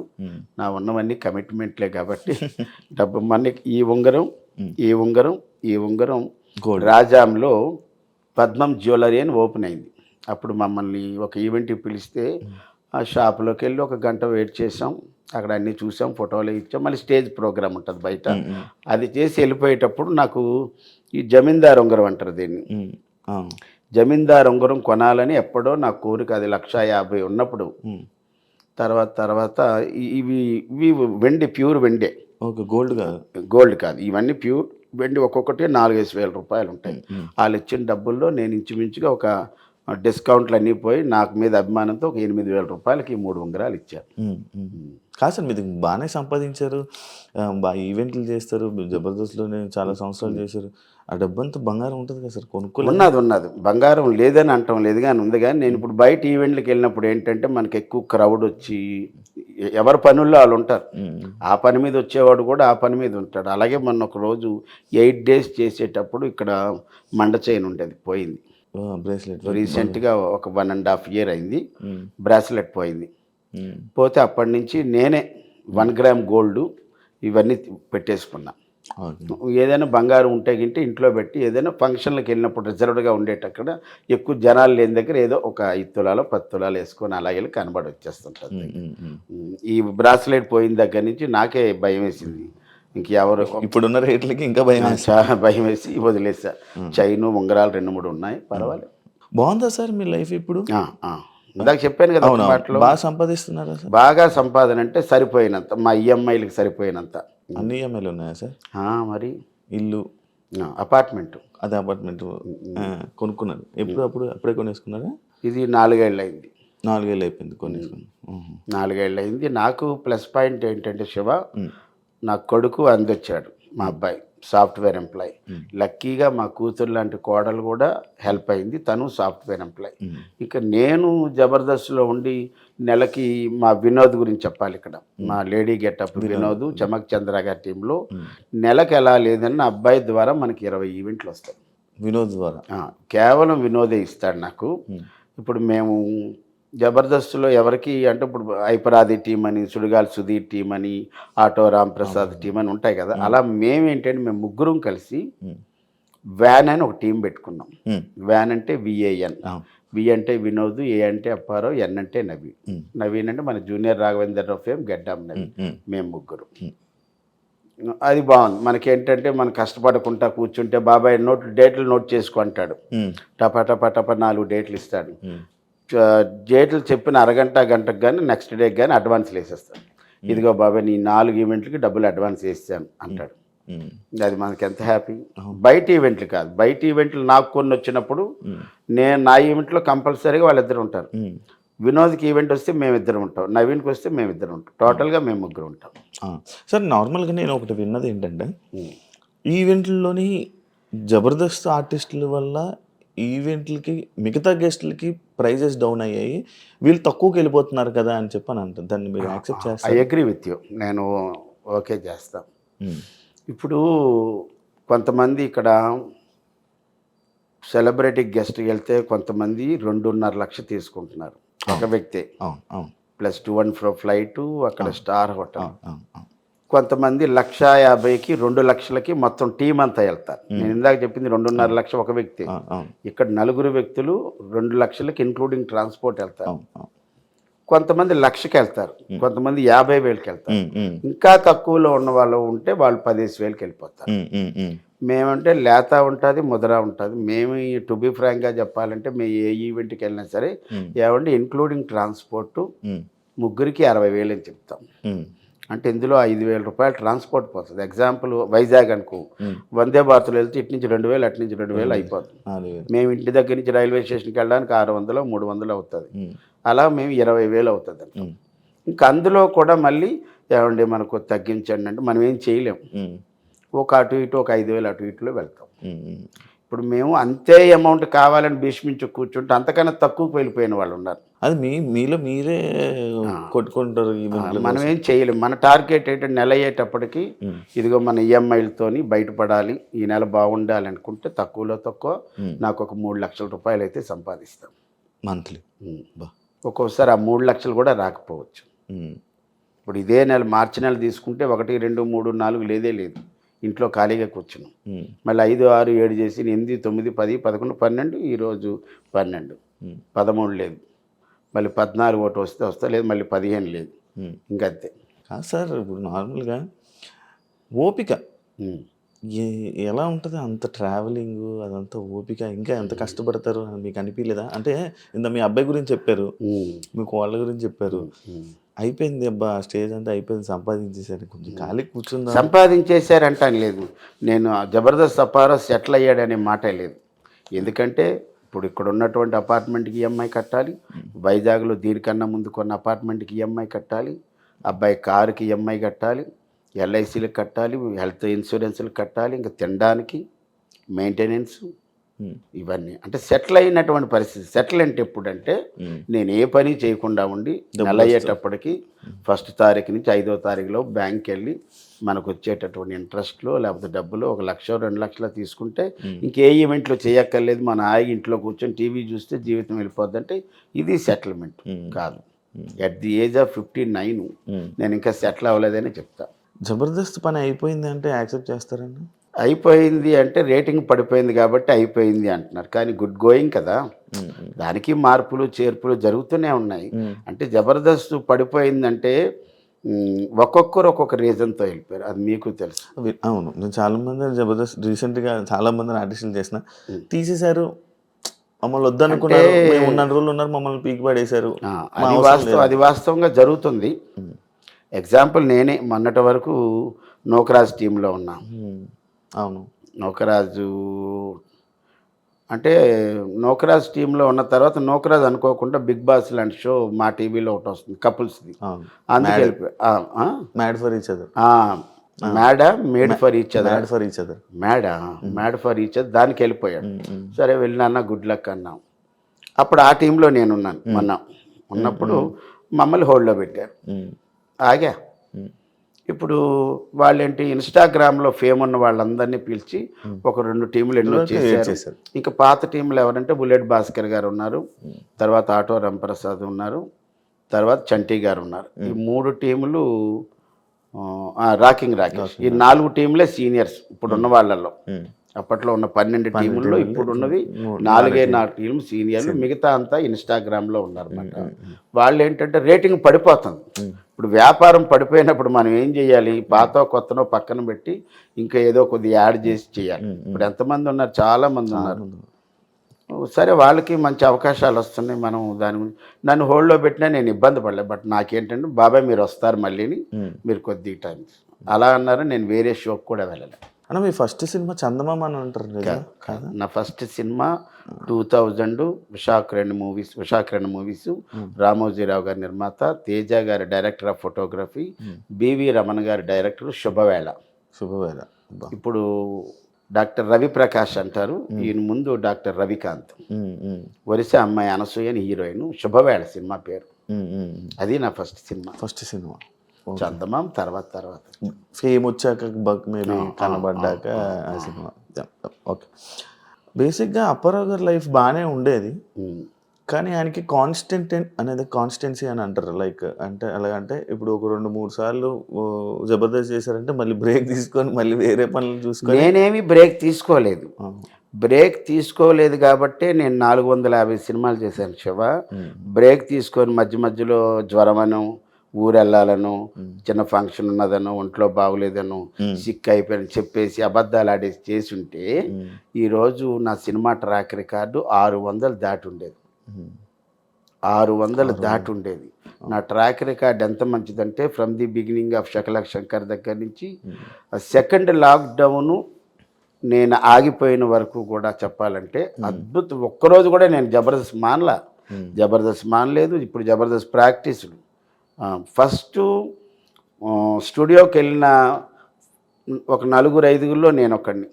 నా ఉన్నవన్నీ కమిట్మెంట్లే. కాబట్టి డబ్బు మనకి ఈ ఉంగరం ఈ ఉంగరం ఈ ఉంగరం రాజాంలో పద్మం జ్యువెలరీ అని ఓపెన్ అయింది. అప్పుడు మమ్మల్ని ఒక ఈవెంట్కి పిలిస్తే ఆ షాప్లోకి వెళ్ళి 1 గంట వెయిట్ చేసాం, అక్కడ అన్నీ చూసాం, ఫోటోలు ఇచ్చాం. మళ్ళీ స్టేజ్ ప్రోగ్రామ్ ఉంటుంది బయట, అది చేసి వెళ్ళిపోయేటప్పుడు నాకు ఈ జమీందార్ ఉంగరం అంటారు దీన్ని, జమీందార్ ఉంగరం కొనాలని ఎప్పుడో నా కోరిక. అది 1,50,000 ఉన్నప్పుడు. తర్వాత ఇవి వెండి, ప్యూర్ వెండే, గోల్డ్ కాదు, ఇవన్నీ ప్యూర్ వెండి. ఒక్కొక్కటి 4-5 వేల రూపాయలు ఉంటాయి. వాళ్ళు ఇచ్చిన డబ్బుల్లో నేను ఇంచుమించుగా ఒక డిస్కౌంట్లు అన్నీ పోయి నాకు మీద అభిమానంతో ఒక 8,000 రూపాయలకి ఈ 3 ఉంగరాలు ఇచ్చారు. కాదు సార్, మీరు బాగానే సంపాదించారు, బాగా ఈవెంట్లు చేస్తారు, జబర్దస్త్లోనే చాలా సంవత్సరాలు చేశారు, ఆ డబ్బంతా బంగారం ఉంటుంది కదా సార్, ఉన్నది బంగారం లేదని అంటాం లేదు కానీ ఉంది. కానీ నేను ఇప్పుడు బయట ఈవెంట్లకు వెళ్ళినప్పుడు ఏంటంటే మనకి ఎక్కువ క్రౌడ్ వచ్చి ఎవరి పనుల్లో వాళ్ళు ఉంటారు, ఆ పని మీద వచ్చేవాడు కూడా ఆ పని మీద ఉంటాడు. అలాగే మొన్న ఒక రోజు 8 days చేసేటప్పుడు ఇక్కడ మండ చైన్ ఉండేది, పోయింది బ్రేస్లెట్. రీసెంట్గా ఒక 1.5 year అయింది, బ్రాస్లెట్ పోయింది. పోతే అప్పటి నుంచి నేనే 1 gram గోల్డ్ ఇవన్నీ పెట్టేసుకున్నా. ఏదైనా బంగారం ఉంటే గింటే ఇంట్లో పెట్టి ఏదైనా ఫంక్షన్లకు వెళ్ళినప్పుడు రిజర్వ్డ్గా ఉండేటక్కడ ఎక్కువ జనాలు లేని దగ్గర ఏదో ఒక 5 తులాలు 10 తులాలు వేసుకొని అలా వెళ్ళి కనబడి వచ్చేస్తుంటుంది. ఈ బ్రాస్లెట్ పోయిన దగ్గర నుంచి నాకే భయం వేసింది, ఇంకెవరు ఇప్పుడున్న రేట్లకి ఇంకా చాలా భయం వేసి వదిలేసా. చైను ఉంగరాలు 2-3 ఉన్నాయి, పర్వాలేదు. బాగుందా సార్ మీ లైఫ్ ఇప్పుడు? ఇందాక చెప్పాను కదా, బాగా సంపాదిస్తున్నారా సార్? బాగా సంపాదన అంటే సరిపోయినంత, మా ఈఎంఐలకు సరిపోయినంత. అన్ని ఈఎంఐలు ఉన్నాయా సార్? మరి ఇల్లు, అపార్ట్మెంట్, అదే అపార్ట్మెంట్ కొనుక్కున్నారు అప్పుడే కొనేసుకున్నారా? ఇది 4 ఏళ్ళు అయింది. 4 ఏళ్ళు అయిపోయింది కొనేసుకుని. 4 ఏళ్ళు అయింది. నాకు ప్లస్ పాయింట్ ఏంటంటే శివ, నా కొడుకు అందొచ్చాడు, మా అబ్బాయి సాఫ్ట్వేర్ ఎంప్లాయ్. లక్కీగా మా కూతురు లాంటి కోడలు కూడా హెల్ప్ అయింది, తను సాఫ్ట్వేర్ ఎంప్లాయ్. ఇక నేను జబర్దస్త్లో ఉండి నెలకి మా వినోద్ గురించి చెప్పాలి ఇక్కడ. మా లేడీ గెటప్ వినోద్, చమక్ చంద్ర గారి టీంలో నెలకు ఎలా లేదన్న అబ్బాయి ద్వారా మనకి 20 ఈవెంట్లు వస్తాయి. వినోద్ ద్వారా కేవలం వినోదే ఇస్తాడు నాకు. ఇప్పుడు మేము జబర్దస్త్లో ఎవరికి అంటే ఇప్పుడు ఐపరాది టీం అని, సుడిగాలి సుధీర్ టీం అని, ఆటో రామ్ ప్రసాద్ టీం అని ఉంటాయి కదా, అలా మేమేంటంటే మేము ముగ్గురం కలిసి వ్యాన్ అని ఒక టీం పెట్టుకున్నాం. వ్యాన్ అంటే VAN, వి అంటే వినోద్, ఏ అంటే అప్పారావు, ఎన్ అంటే నవీన్ అంటే మన జూనియర్ రాఘవేంద్ర ఫేమ్ గడ్డం నవీన్, మేము ముగ్గురు. అది బాగుంది. మనకేంటంటే మనం కష్టపడకుండా కూర్చుంటే బాబాయ్ డేట్లు నోట్ చేసుకుంటాడు, టపా 4 డేట్లు ఇస్తాడు. డేట్లు చెప్పిన అరగంట గంటకు కానీ నెక్స్ట్ డేకి కానీ అడ్వాన్స్లు వేసేస్తాడు. ఇదిగో బాబాయ్ నీ 4 ఈవెంట్లకి డబ్బులు అడ్వాన్స్ వేసాను అంటాడు. అది మనకి ఎంత హ్యాపీ. బయట ఈవెంట్లు కాదు, బయట ఈవెంట్లు నాకు కొన్ని వచ్చినప్పుడు నా ఈవెంట్లో కంపల్సరీగా వాళ్ళిద్దరు ఉంటారు. వినోద్కి ఈవెంట్ వస్తే మేమిద్దరం ఉంటాం, నవీన్కి వస్తే మేమిద్దరం ఉంటాం, టోటల్గా మేము ముగ్గురు ఉంటాం. సార్ నార్మల్గా నేను ఒకటి విన్నది ఏంటంటే ఈవెంట్లలోని జబర్దస్త్ ఆర్టిస్టుల వల్ల ఈవెంట్లకి మిగతా గెస్ట్లకి ప్రైజెస్ డౌన్ అయ్యాయి, వీళ్ళు తక్కువకి వెళ్ళిపోతున్నారు కదా అని చెప్పని అంటారు. దాన్ని మీరు యాక్సెప్ట్ ఐ చేస్తారు? అగ్రీ విత్ యూ, నేను ఓకే చేస్తాను. ఇప్పుడు కొంతమంది ఇక్కడ సెలబ్రిటీ గెస్ట్ వెళ్తే కొంతమంది 2.5 లక్షలు తీసుకుంటున్నారు ఒక వ్యక్తి, అవును అవును plus to and fro flight, అక్కడ స్టార్ హోటల్. అవును అవును. కొంతమంది 1,50,000కి 2 లక్షలకి మొత్తం టీం అంతా వెళ్తారు. నేను ఇందాక చెప్పింది 2.5 లక్షలు ఒక వ్యక్తి, అవును ఇక్కడ 4 వ్యక్తులు 2 లక్షలకి ఇంక్లూడింగ్ ట్రాన్స్పోర్ట్ వెళ్తారు. అవును అవును. కొంతమంది 1,00,000కి వెళ్తారు, కొంతమంది 50,000కి వెళ్తారు. ఉమ్, ఉమ్, ఇంకా తక్కువలో ఉన్న వాళ్ళు ఉంటే వాళ్ళు 15,000కి వెళ్ళిపోతారు. ఉమ్, ఉమ్, ఉమ్, మేమంటే లేత ఉంటుంది, ముద్ర ఉంటుంది. మేము టు బి ఫ్రాంక్గా చెప్పాలంటే మేము ఏ ఈవెంట్కి వెళ్ళినా సరే ఏమంటే ఇంక్లూడింగ్ ట్రాన్స్పోర్టు ఉమ్, ముగ్గురికి 60,000 అని చెప్తాం. ఉమ్, అంటే ఇందులో 5,000 రూపాయలు ట్రాన్స్పోర్ట్ పోతుంది. ఎగ్జాంపుల్ వైజాగ్ అనుకో, వందే భారత్లో వెళ్తే ఇటు నుంచి 2,000, అటు నుంచి 2,000 అయిపోతుంది. 4,000. మేము ఇంటి దగ్గర నుంచి రైల్వే స్టేషన్కి వెళ్ళడానికి 600, 300 అవుతుంది. అలా మేము 20,000 అవుతుంది. ఇంకా అందులో కూడా మళ్ళీ ఏమండి మనకు తగ్గించండి అంటే మనం ఏం చేయలేము. ఒక అటు ఇటు ఒక 5,000 అటు ఇటులో వెళ్తాం. ఇప్పుడు మేము అంతే అమౌంట్ కావాలని భీష్మించి కూర్చుంటే అంతకన్నా తక్కువకి వెళ్ళిపోయిన వాళ్ళు ఉన్నారు. అది మీలో మీరే కొట్టుకుంటారు ఈవెంట్లు. మనం ఏం చేయలేము. మన టార్గెట్ ఏంటంటే నెల అయ్యేటప్పటికి ఇదిగో మన ఈఎంఐలతోని బయటపడాలి, ఈ నెల బాగుండాలి అనుకుంటే తక్కువలో తక్కువ నాకు ఒక 3 లక్షల రూపాయలు అయితే సంపాదిస్తాం మంత్లీ. ఒక్కోసారి ఆ 3 లక్షలు కూడా రాకపోవచ్చు. ఇప్పుడు ఇదే నెల మార్చి నెల తీసుకుంటే 1, 2, 3, 4 లేదే లేదు, ఇంట్లో ఖాళీగా కూర్చున్నాం. మళ్ళీ 5, 6, 7 చేసి 8, 9, 10, 11, 12, ఈరోజు 12, 13 లేదు, మళ్ళీ 14 ఒకటి వస్తే లేదు, మళ్ళీ 15 లేదు, ఇంకంతే. కాదు సార్, ఇప్పుడు నార్మల్గా ఓపిక ఎలా ఉంటుంది? అంత ట్రావెలింగ్ అదంతా ఓపిక, ఇంకా ఎంత కష్టపడతారు అని మీకు అనిపించలేదా? అంటే ఇంత మీ అబ్బాయి గురించి చెప్పారు, మీ కోళ్ళ గురించి చెప్పారు, అయిపోయింది అబ్బా స్టేజ్ అంతా అయిపోయింది, సంపాదించేసారు, కొంచెం ఖాళీ కూర్చుందా? సంపాదించేశారంటాను లేదు, నేను జబర్దస్త్ అప్పారో సెటిల్ అయ్యాడనే మాటే లేదు. ఎందుకంటే ఇప్పుడు ఇక్కడ ఉన్నటువంటి అపార్ట్మెంట్కి ఈఎంఐ కట్టాలి, వైజాగ్లో దీనికన్నా ముందు కొన్న అపార్ట్మెంట్కి ఈఎంఐ కట్టాలి, అబ్బాయి కారుకి ఈఎంఐ కట్టాలి, ఎల్ఐసీలకు కట్టాలి, హెల్త్ ఇన్సూరెన్స్లకు కట్టాలి, ఇంకా తినడానికి మెయింటెనెన్స్, ఇవన్నీ. అంటే సెటిల్ అయినటువంటి పరిస్థితి. సెటిల్ అంటే ఎప్పుడంటే నేను ఏ పని చేయకుండా ఉండి నెల అయ్యేటప్పటికి 1వ తారీఖు నుంచి 5వ తారీఖులో బ్యాంక్కి వెళ్ళి మనకు వచ్చేటటువంటి ఇంట్రెస్ట్లో లేకపోతే డబ్బులు 1 లక్ష 2 లక్షలు తీసుకుంటే ఇంకే ఈవెంట్లో చేయక్కర్లేదు, మన ఇంట్లో కూర్చొని టీవీ చూస్తే జీవితం వెళ్ళిపోద్ది. అంటే ఇది సెటిల్మెంట్ కాదు. ఎట్ ది ఏజ్ ఆఫ్ 59 నేను ఇంకా సెటిల్ అవ్వలేదని చెప్తా. జబర్దస్త్ పని అయిపోయింది అంటే యాక్సెప్ట్ చేస్తారండి? అయిపోయింది అంటే రేటింగ్ పడిపోయింది కాబట్టి అయిపోయింది అంటున్నారు, కానీ గుడ్ గోయింగ్ కదా, దానికి మార్పులు చేర్పులు జరుగుతూనే ఉన్నాయి. అంటే జబర్దస్త్ పడిపోయిందంటే ఒక్కొక్కరు ఒక్కొక్క రీజన్తో వెళ్ళిపోయారు, అది మీకు తెలుసు. అవును, నేను చాలామంది జబర్దస్త్ రీసెంట్గా చాలామంది ఆడిషన్లు చేసిన తీసేశారు, మమ్మల్ని వద్దనుకున్నారు, మేము ఉన్న రోజులు ఉన్నారు, మమ్మల్ని పీకి పడేశారు. అది వాస్తవంగా జరుగుతుంది. ఎగ్జాంపుల్ నేనే మొన్నటి వరకు నోకరాజ్ టీంలో ఉన్నా. అవును, నోకరాజు అంటే నోకరాజ్ టీంలో ఉన్న తర్వాత నోకరాజ్ అనుకోకుండా బిగ్ బాస్ లాంటి షో మా టీవీలో ఒకటి వస్తుంది కపుల్స్ది, అందుకే mad for each other, made for each other, mad for each other దానికి వెళ్ళిపోయాడు. సరే వెళ్ళినా గుడ్ లక్ అన్నాం. అప్పుడు ఆ టీంలో నేనున్నాను. ఉన్నప్పుడు మమ్మల్ని హోల్డ్లో పెట్టారు, ఆగా. ఇప్పుడు వాళ్ళేంటి ఇన్స్టాగ్రామ్లో ఫేమ్ ఉన్న వాళ్ళందరినీ పిలిచి ఒక 2 టీములు ఎన్నో చేశారు. ఇంకా పాత టీంలు ఎవరంటే బుల్లెట్ భాస్కర్ గారు ఉన్నారు, తర్వాత ఆటో రాంప్రసాద్ ఉన్నారు, తర్వాత చంటి గారు ఉన్నారు. ఈ 3 టీములు రాకింగ్ రాకేష్, ఈ 4 టీంలే సీనియర్స్ ఇప్పుడున్న వాళ్ళల్లో. అప్పట్లో ఉన్న 12 టీముల్లో ఇప్పుడున్నవి 4 టీంలు సీనియర్లు, మిగతా అంతా ఇన్స్టాగ్రామ్లో ఉన్నారన్నమాట. వాళ్ళు ఏంటంటే రేటింగ్ పడిపోతుంది. ఇప్పుడు వ్యాపారం పడిపోయినప్పుడు మనం ఏం చేయాలి? పాత కొత్తనో పక్కన పెట్టి ఇంకా ఏదో కొద్దిగా యాడ్ చేసి చేయాలి. ఇప్పుడు ఎంతమంది ఉన్నారు? చాలామంది ఉన్నారు. సరే, వాళ్ళకి మంచి అవకాశాలు వస్తున్నాయి. మనం దాని గురించి నన్ను హోల్డ్లో పెట్టినా నేను ఇబ్బంది పడలేదు. బట్ నాకేంటంటే బాబాయ్ మీరు వస్తారు మళ్ళీని, మీరు కొద్ది టైం అలా అన్నారు. నేను వేరే షోకి కూడా వెళ్ళలేదు. అన్న మీ ఫస్ట్ సినిమా చందమామ అని అంటారు కదా? నా first cinema 2000 Visakha movies, Ramoji Rao గారి నిర్మాత, తేజ గారి director of photography, B V Ramana గారి డైరెక్టర్, శుభవేళ. శుభవేళ. ఇప్పుడు డాక్టర్ రవిప్రకాష్ అంటారు, ఈయన ముందు డాక్టర్ రవికాంత్. ఒరిస్సా అమ్మాయి అనసూయ అని హీరోయిన్. శుభవేళ సినిమా పేరు. అది నా ఫస్ట్ సినిమా. ఫస్ట్ సినిమా చందమామ తర్వాత ఫేమ్ వచ్చాక మేబీ కనబడ్డాక ఆ సినిమా. ఓకే. బేసిక్గా అప్పారావు గారి లైఫ్ బాగానే ఉండేది, కానీ ఆయనకి కాన్స్టెన్సీ అని అంటారు. లైక్ అంటే ఎలాగంటే ఇప్పుడు ఒక 2-3 సార్లు జబర్దస్త్ చేశారంటే మళ్ళీ బ్రేక్ తీసుకొని మళ్ళీ వేరే పనులు చూసుకొని. నేనేమి బ్రేక్ తీసుకోలేదు. బ్రేక్ తీసుకోలేదు కాబట్టే నేను 450 సినిమాలు చేశాను శివ. బ్రేక్ తీసుకొని మధ్య మధ్యలో జ్వరమను, ఊరెళ్ళాలను, చిన్న ఫంక్షన్ ఉన్నదను, ఒంట్లో బాగులేదను, సిక్ అయిపోయాను చెప్పేసి అబద్ధాలు ఆడేసి చేసి ఉంటే ఈరోజు నా సినిమా ట్రాక్ రికార్డు 600 దాటి ఉండేది. 600 దాటి ఉండేది. నా ట్రాక్ రికార్డ్ ఎంత మంచిదంటే from the beginning of Shakalaka Shankar దగ్గర నుంచి సెకండ్ లాక్డౌను నేను ఆగిపోయిన వరకు కూడా చెప్పాలంటే అద్భుతం. ఒక్కరోజు కూడా నేను జబర్దస్త్ మానలేదు. ఇప్పుడు జబర్దస్త్ ప్రాక్టీసులు. ఫస్ట్ స్టూడియోకి వెళ్ళిన ఒక 4-5 నేను ఒకడిని.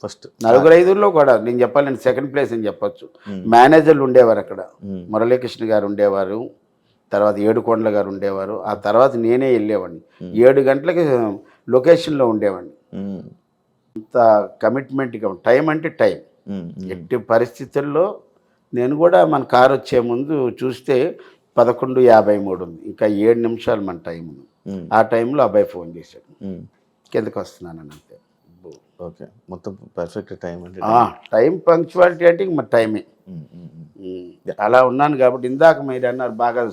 ఫస్ట్ 4-5 కూడా నేను చెప్పాలి, నేను సెకండ్ ప్లేస్ అని చెప్పొచ్చు. మేనేజర్లు ఉండేవారు అక్కడ. మురళీకృష్ణ గారు ఉండేవారు, తర్వాత ఏడుకొండల గారు ఉండేవారు. ఆ తర్వాత నేనే వెళ్ళేవాడిని. 7 గంటలకి లొకేషన్లో ఉండేవాడిని. అంత కమిట్మెంట్గా టైం అంటే టైం. ఎట్టి పరిస్థితుల్లో నేను కూడా మన కారు వచ్చే ముందు చూస్తే 11:53 ఉంది. ఇంకా 7 నిమిషాలు మన టైం. ఆ టైంలో అబ్బాయి ఫోన్ చేశాడు, కిందకి వస్తున్నానని. అంతే. ఓకే. మొత్తం పర్ఫెక్ట్ టైం అంటే టైం పంక్చువాలిటీ అంటే మరి టైమే. అలా ఉన్నాను కాబట్టి ఇందాక మీరు అన్నారు బాగా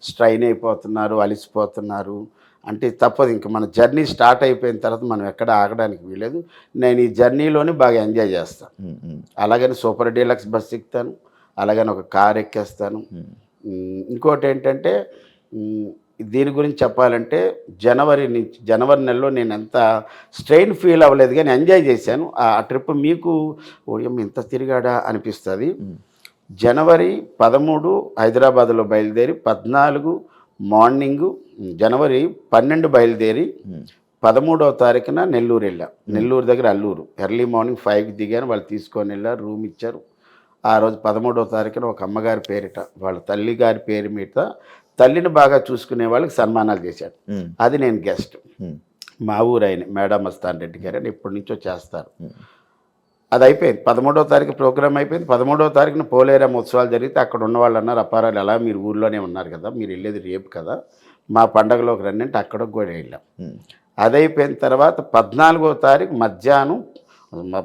స్ట్రైన్ అయిపోతున్నారు, అలిసిపోతున్నారు అంటే తప్పదు. ఇంకా మన జర్నీ స్టార్ట్ అయిపోయిన తర్వాత మనం ఎక్కడ ఆగడానికి వీలేదు. నేను ఈ జర్నీలోనే బాగా ఎంజాయ్ చేస్తాను. అలాగని సూపర్ డీలక్స్ బస్ ఎక్కుతాను, అలాగని ఒక కార్ ఎక్కేస్తాను. ఇంకోటి ఏంటంటే దీని గురించి చెప్పాలంటే జనవరి నెలలో నేను ఎంత స్ట్రెయిన్ ఫీల్ అవ్వలేదు, కానీ ఎంజాయ్ చేశాను. ఆ ట్రిప్ మీకు ఇంత తిరిగాడా అనిపిస్తుంది. జనవరి 13 హైదరాబాద్లో బయలుదేరి 14 మార్నింగు, జనవరి 12 బయలుదేరి 13వ తారీఖున నెల్లూరు వెళ్ళా. నెల్లూరు దగ్గర అల్లూరు. ఎర్లీ మార్నింగ్ 5కి దిగాను. వాళ్ళు తీసుకొని వెళ్ళారు, రూమ్ ఇచ్చారు. ఆ రోజు 13వ తారీఖున ఒక అమ్మగారి పేరిట, వాళ్ళ తల్లి గారి పేరు మీద తల్లిని బాగా చూసుకునే వాళ్ళకి సన్మానాలు చేశాడు. అది నేను గెస్ట్. మా ఊరు ఆయన మేడా మస్తాన్ రెడ్డి గారు అని ఎప్పటి నుంచో చేస్తారు. అది అయిపోయింది. 13వ తారీఖు ప్రోగ్రామ్ అయిపోయింది. 13వ తారీఖున పోలేరమ్మ ఉత్సవాలు జరిగితే అక్కడ ఉన్న వాళ్ళు అన్నారు, అప్పారాలు ఎలా మీరు ఊర్లోనే ఉన్నారు కదా, మీరు వెళ్ళేది రేపు కదా, మా పండగలోకి రండి అంటే అక్కడికి కూడా వెళ్ళాం. అది అయిపోయిన తర్వాత 14వ తారీఖు మధ్యాహ్నం,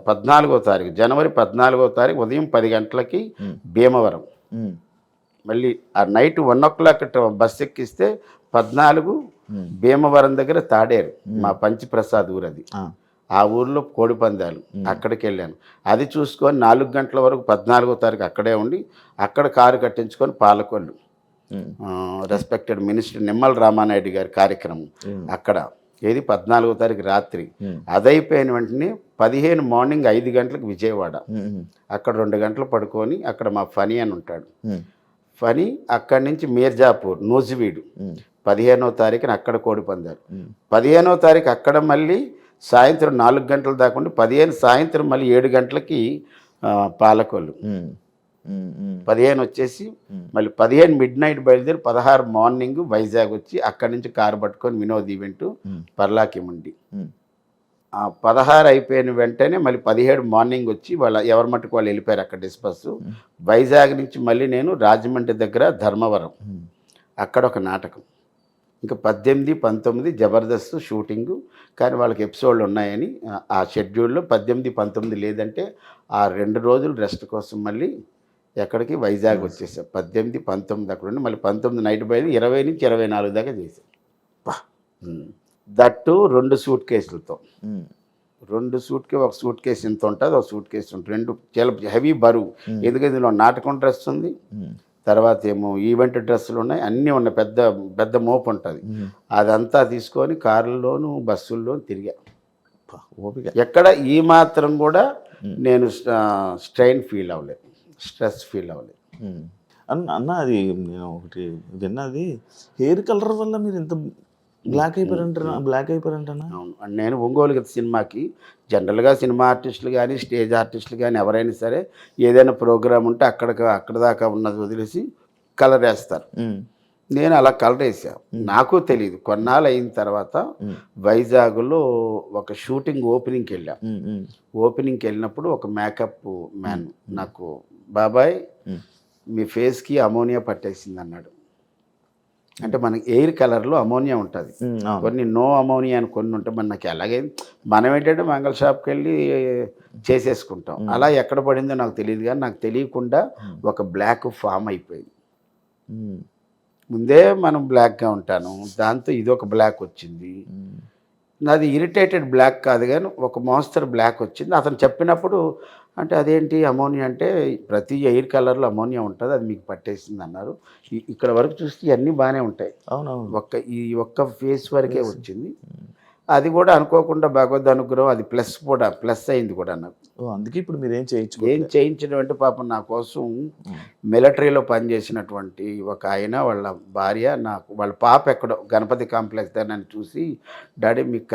14వ తారీఖు జనవరి 14వ తారీఖు ఉదయం 10 గంటలకి భీమవరం. మళ్ళీ ఆ నైట్ 1 o'clock బస్ ఎక్కిస్తే 14 భీమవరం దగ్గర తాడేరు, మా పంచిప్రసాద్ ఊరు అది. ఆ ఊర్లో కోడి పందాలు, అక్కడికి వెళ్ళాను. అది చూసుకొని 4 గంటల వరకు 14వ తారీఖు అక్కడే ఉండి అక్కడ కారు కట్టించుకొని పాలకొల్లు రెస్పెక్టెడ్ మినిస్టర్ నిమ్మల రామానాయుడు గారి కార్యక్రమం అక్కడ. ఏది 14వ తారీఖు రాత్రి. అదైపోయిన వెంటనే 15 మార్నింగ్ 5 గంటలకు విజయవాడ. అక్కడ 2 గంటలు పడుకొని అక్కడ మా ఫనీ అని ఉంటాడు. ఫనీ అక్కడి నుంచి మీర్జాపూర్ నూజివీడు 15వ తారీఖున అక్కడ కోడి పందాలు. 15వ తారీఖు అక్కడ మళ్ళీ సాయంత్రం 4 గంటల దాకా ఉండి 15 సాయంత్రం మళ్ళీ 7 గంటలకి పాలకొల్లు. 15 వచ్చేసి మళ్ళీ 15 midnight బయలుదేరి 16 మార్నింగ్ వైజాగ్ వచ్చి అక్కడి నుంచి కారు పట్టుకొని వినోద్ ఈవెంట్ పర్లాకిముండి. 16 అయిపోయిన వెంటనే మళ్ళీ 17 మార్నింగ్ వచ్చి వాళ్ళ ఎవరి మట్టుకు వాళ్ళు వెళ్ళిపోయారు అక్కడ డిస్పస్. వైజాగ్ నుంచి మళ్ళీ నేను రాజమండ్రి దగ్గర ధర్మవరం, అక్కడ ఒక నాటకం. ఇంకా 18, 19 జబర్దస్త్ షూటింగు, కానీ వాళ్ళకి ఎపిసోడ్లు ఉన్నాయని ఆ షెడ్యూల్లో 18, 19 లేదంటే ఆ 2 రోజులు రెస్ట్ కోసం మళ్ళీ ఎక్కడికి వైజాగ్ వచ్చేసాం. 18, 19 అక్కడ ఉండి మళ్ళీ 19 నైట్ బయలు 20 నుంచి 24 దాకా చేసాం. దట్టు 2 సూట్ కేసులతో. 2 ఒక సూట్ కేసు ఇంత ఉంటుంది, ఒక సూట్ కేసు ఉంటుంది. 2 చాలా హెవీ బరువు. ఎందుకంటే ఇందులో నాటకం డ్రెస్ ఉంది, తర్వాత ఏమో ఈవెంట్ డ్రెస్సులు ఉన్నాయి, అన్నీ ఉన్నాయి. పెద్ద పెద్ద మోపు ఉంటుంది. అదంతా తీసుకొని కార్లలోను బస్సుల్లోనూ తిరిగా. ఎక్కడ ఈ మాత్రం కూడా నేను స్ట్రెయిన్ ఫీల్ అవ్వలేదు, స్ట్రెస్ ఫీల్ అవ్వలేదు. అన్న అది నేను ఒకటి విన్నది, హెయిర్ కలర్ వల్ల మీరు ఇంత బ్లాక్ అయిపోయారంటారా? బ్లాక్ అయిపోయారంటనా? అవును. అండ్ నేను ఒంగోలు గీత సినిమాకి జనరల్గా సినిమా ఆర్టిస్టులు కానీ స్టేజ్ ఆర్టిస్టులు కానీ ఎవరైనా సరే ఏదైనా ప్రోగ్రామ్ ఉంటే అక్కడ దాకా ఉన్నది వదిలేసి కలర్ వేస్తారు. నేను అలా కలర్ వేసా. నాకు తెలియదు. కొన్నాళ్ళు అయిన తర్వాత వైజాగ్లో ఒక షూటింగ్ ఓపెనింగ్కి వెళ్ళాం. ఓపెనింగ్కి వెళ్ళినప్పుడు ఒక మేకప్ మ్యాన్ నాకు, బాబాయ్ మీ ఫేస్కి అమోనియా పట్టేసింది అన్నాడు. అంటే మనకి ఎయిర్ కలర్లో అమోనియా ఉంటుంది, కొన్ని నో అమోనియా అని కొన్ని ఉంటాయి. మనకి ఎలాగే మనం ఏంటంటే మంగళ షాప్కి వెళ్ళి చేసేసుకుంటాం. అలా ఎక్కడ పడిందో నాకు తెలియదు, కానీ నాకు తెలియకుండా ఒక బ్లాక్ ఫామ్ అయిపోయింది. ముందే మనం బ్లాక్గా ఉంటాను, దాంతో ఇది ఒక బ్లాక్ వచ్చింది. నాది ఇరిటేటెడ్ బ్లాక్ కాదు కానీ ఒక మోస్తరు బ్లాక్ వచ్చింది. అతను చెప్పినప్పుడు అంటే అదేంటి అమోనియా అంటే ప్రతి ఎయిర్ కలర్లో అమోనియా ఉంటుంది, అది మీకు పట్టేసింది అన్నారు. ఇక్కడ వరకు చూస్తే ఇవన్నీ బాగానే ఉంటాయి. అవునవును. ఈ ఒక్క ఫేస్ వరకే వచ్చింది. అది కూడా అనుకోకుండా భగవద్ అనుగ్రహం, అది ప్లస్ అయింది కూడా నాకు. అందుకే ఇప్పుడు మీరు ఏం చేయించడం అంటే పాపం నా కోసం మిలిటరీలో పనిచేసినటువంటి ఒక ఆయన వాళ్ళ భార్య, నాకు వాళ్ళ పాప ఎక్కడో గణపతి కాంప్లెక్స్ దాన్ని చూసి, డాడీ మీకు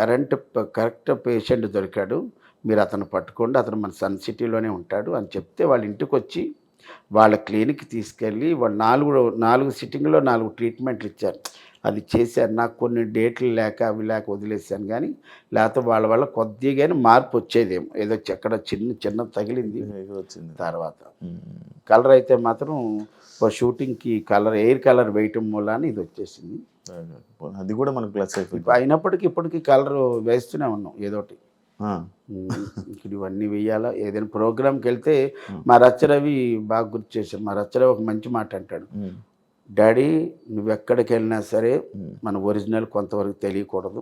కరెక్ట్ పేషెంట్ దొరికాడు, మీరు అతను పట్టుకోండి, అతను మన సన్ సిటీలోనే ఉంటాడు అని చెప్తే వాళ్ళ ఇంటికి వచ్చి వాళ్ళ క్లినిక్కి తీసుకెళ్ళి వాళ్ళు 4 సిట్టింగ్లో 4 ట్రీట్మెంట్లు ఇచ్చారు. అది చేశారు. నాకు కొన్ని డేట్లు లేక అవి లేక వదిలేసాను, కానీ లేకపోతే వాళ్ళ వల్ల కొద్దిగానే మార్పు వచ్చేదేమో. ఏదో ఎక్కడ చిన్న తగిలింది వచ్చింది తర్వాత. కలర్ అయితే మాత్రం షూటింగ్కి ఎయిర్ కలర్ వేయటం మూలాన ఇది వచ్చేసింది. అది కూడా మనకు ప్లస్ అయిపోయింది. అయినప్పటికీ ఇప్పటికీ కలర్ వేస్తూనే ఉన్నాం ఏదోటి. ఇక్కడ ఇవన్నీ వెయ్యాలా. ఏదైనా ప్రోగ్రామ్కి వెళ్తే మా రచ్చరవి బాగా గుర్తు చేశారు. మా రచ్చరవి ఒక మంచి మాట అంటాడు, డాడీ నువ్వు ఎక్కడికి వెళ్ళినా సరే మన ఒరిజినల్ కొంతవరకు తెలియకూడదు,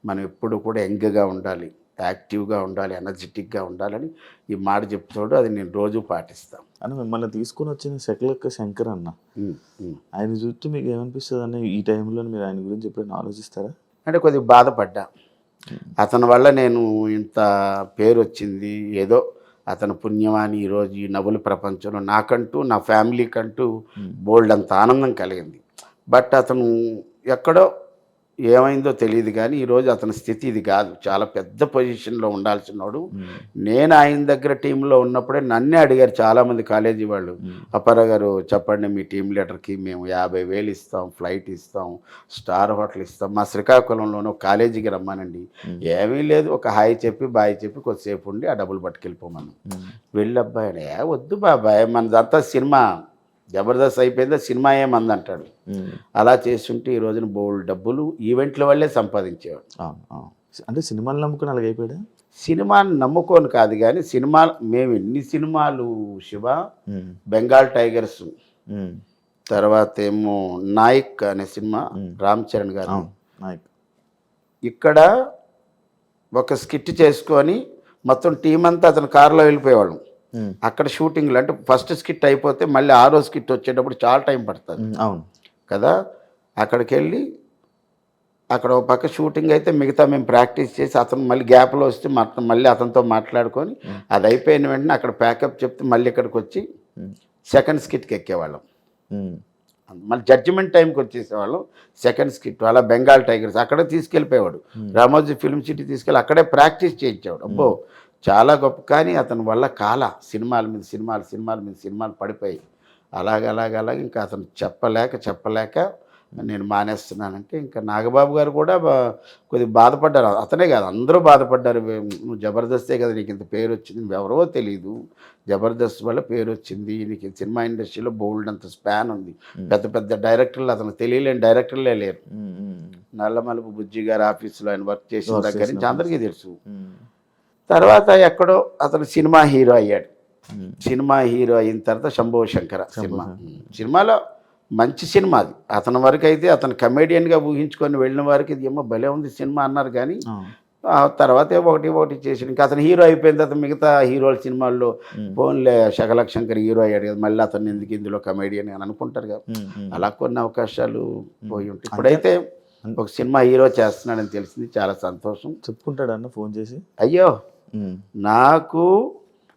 మనం ఎప్పుడు కూడా యంగ్గా ఉండాలి, యాక్టివ్గా ఉండాలి, ఎనర్జెటిక్గా ఉండాలని ఈ మాట చెప్తాడు. అది నేను రోజు పాటిస్తాను. అని మిమ్మల్ని తీసుకుని వచ్చిన శకలక్క శంకర్ అన్న, ఆయన చూస్తే మీకు ఏమనిపిస్తుంది అన్న ఈ టైంలో? మీరు ఆయన గురించి ఎప్పుడైనా ఆలోచిస్తారా? అంటే కొద్దిగా బాధపడ్డా. అతని వల్ల నేను ఇంత పేరు వచ్చింది, ఏదో అతని పుణ్యమాని ఈరోజు ఈ నవ్వుల ప్రపంచంలో నాకంటూ నా ఫ్యామిలీకంటూ బోల్డ్ అంత ఆనందం కలిగింది. బట్ అతను ఎక్కడో ఏమైందో తెలియదు, కానీ ఈరోజు అతని స్థితి ఇది కాదు. చాలా పెద్ద పొజిషన్లో ఉండాల్సినోడు. నేను ఆయన దగ్గర టీంలో ఉన్నప్పుడే నన్నే అడిగారు చాలామంది కాలేజీ వాళ్ళు, అప్పారావు గారు చెప్పండి మీ టీం లీడర్కి మేము 50,000 ఇస్తాం, ఫ్లైట్ ఇస్తాం, స్టార్ హోటల్ ఇస్తాం, మా శ్రీకాకుళంలోనూ కాలేజీకి రమ్మానండి. ఏమీ లేదు, ఒక హాయ్ చెప్పి బాయ్ చెప్పి కొద్దిసేపు ఉండి ఆ డబ్బులు పట్టుకెళ్ళిపోమను. వెళ్ళబ్బాయి వద్దు బాబాయ్ మనదంతా సినిమా, జబర్దస్త్ అయిపోయిందా సినిమా ఏమంది అంటాడు. అలా చేస్తుంటే ఈ రోజున బోల్డ్ డబ్బులు ఈవెంట్ల వల్లే సంపాదించేవాడు. అంటే సినిమాలు నమ్ముకుని అలాగ అయిపోయాడు. సినిమాని నమ్ముకోను కాదు, కానీ మేము ఎన్ని సినిమాలు శివ, బెంగాల్ టైగర్స్, తర్వాత ఏమో నాయక్ అనే సినిమా రామ్ చరణ్ గారు, ఇక్కడ ఒక స్కిట్ చేసుకొని మొత్తం టీం అంతా అతను కారులో వెళ్ళిపోయేవాళ్ళం. అక్కడ షూటింగ్లు అంటే ఫస్ట్ స్కిట్ అయిపోతే మళ్ళీ 6వ స్కిట్ వచ్చేటప్పుడు చాలా టైం పడుతుంది. అవును కదా. అక్కడికి వెళ్ళి అక్కడ ఒక పక్క షూటింగ్ అయితే మిగతా మేము ప్రాక్టీస్ చేసి అతను మళ్ళీ గ్యాప్లో వస్తే మళ్ళీ అతనితో మాట్లాడుకొని అది అయిపోయిన వెంటనే అక్కడ ప్యాకప్ చెప్తే మళ్ళీ ఇక్కడికి వచ్చి సెకండ్ స్కిట్కి ఎక్కేవాళ్ళం. మళ్ళీ జడ్జిమెంట్ టైంకి వచ్చేసేవాళ్ళం సెకండ్ స్కిట్. అలా బెంగాల్ టైగర్స్ అక్కడే తీసుకెళ్ళిపోయేవాడు, రామోజీ ఫిల్మ్ సిటీ తీసుకెళ్ళి అక్కడే ప్రాక్టీస్ చేయించేవాడు. అబ్బో చాలా గొప్ప. కానీ అతని వల్ల సినిమాల మీద సినిమాలు పడిపోయి అలాగ ఇంకా అతను చెప్పలేక నేను మానేస్తున్నానంటే ఇంకా నాగబాబు గారు కూడా కొద్దిగా బాధపడ్డారు. అతనే కాదు అందరూ బాధపడ్డారు. నువ్వు జబర్దస్తే కదా నీకు ఇంత పేరు వచ్చింది, ఎవరో తెలియదు, జబర్దస్త్ వల్ల పేరు వచ్చింది, నీకు సినిమా ఇండస్ట్రీలో బోల్డ్ అంత స్పాన్ ఉంది, పెద్ద డైరెక్టర్లు అతను తెలియలేని డైరెక్టర్లే లేరు. నల్లమలుపు బుజ్జి గారి ఆఫీసులో ఆయన వర్క్ చేసిన దగ్గర నుంచి అందరికీ తెలుసు. తర్వాత ఎక్కడో అతను సినిమా హీరో అయ్యాడు. సినిమా హీరో అయిన తర్వాత శంభో శంకర సినిమాలో మంచి సినిమా అది. అతని వరకు అయితే అతను కమెడియన్గా ఊహించుకొని వెళ్ళిన వారికి ఇది ఏమో భలే ఉంది సినిమా అన్నారు. కానీ తర్వాత ఒకటి చేసి ఇంకా అతను హీరో అయిపోయిన తర్వాత మిగతా హీరోల సినిమాల్లో ఫోన్లే శకలక్ శంకర్ హీరో అయ్యాడు కదా, మళ్ళీ అతను ఎందుకు ఇందులో కమెడియన్ అని అనుకుంటారు కదా. అలా కొన్ని అవకాశాలు పోయి ఉంటాయి. ఇప్పుడైతే ఒక సినిమా హీరో చేస్తున్నాడని తెలిసింది, చాలా సంతోషం. చెప్పుకుంటాడన్న ఫోన్ చేసి? అయ్యో నాకు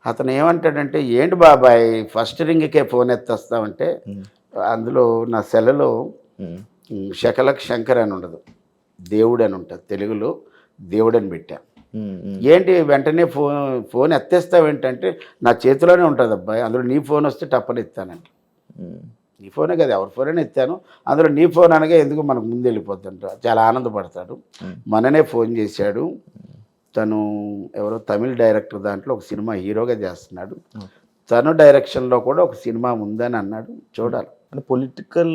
అతను ఏమంటాడంటే, ఏంటి బాబాయ్ ఫస్ట్ రింగ్కే ఫోన్ ఎత్తేస్తామంటే అందులో నా సెలలో శకలక్ శంకర్ అని ఉండదు, దేవుడు అని ఉంటుంది తెలుగులో, దేవుడు అని పెట్టా. ఏంటి వెంటనే ఫోన్ ఎత్తేస్తావు ఏంటంటే, నా చేతిలోనే ఉంటుంది అబ్బాయి, అందులో నీ ఫోన్ వస్తే టప్పని ఎత్తానంట. నీ ఫోనే కదా, ఎవరి ఫోన్ ఎత్తాను, అందులో నీ ఫోన్ అనగా ఎందుకు మనకు ముందు వెళ్ళిపోతుంట, చాలా ఆనందపడతాడు. మననే ఫోన్ చేశాడు, తను ఎవరో తమిళ డైరెక్టర్, దాంట్లో ఒక సినిమా హీరోగా చేస్తున్నాడు, తను డైరెక్షన్లో కూడా ఒక సినిమా ఉందని అన్నాడు. చూడాలి. అంటే పొలిటికల్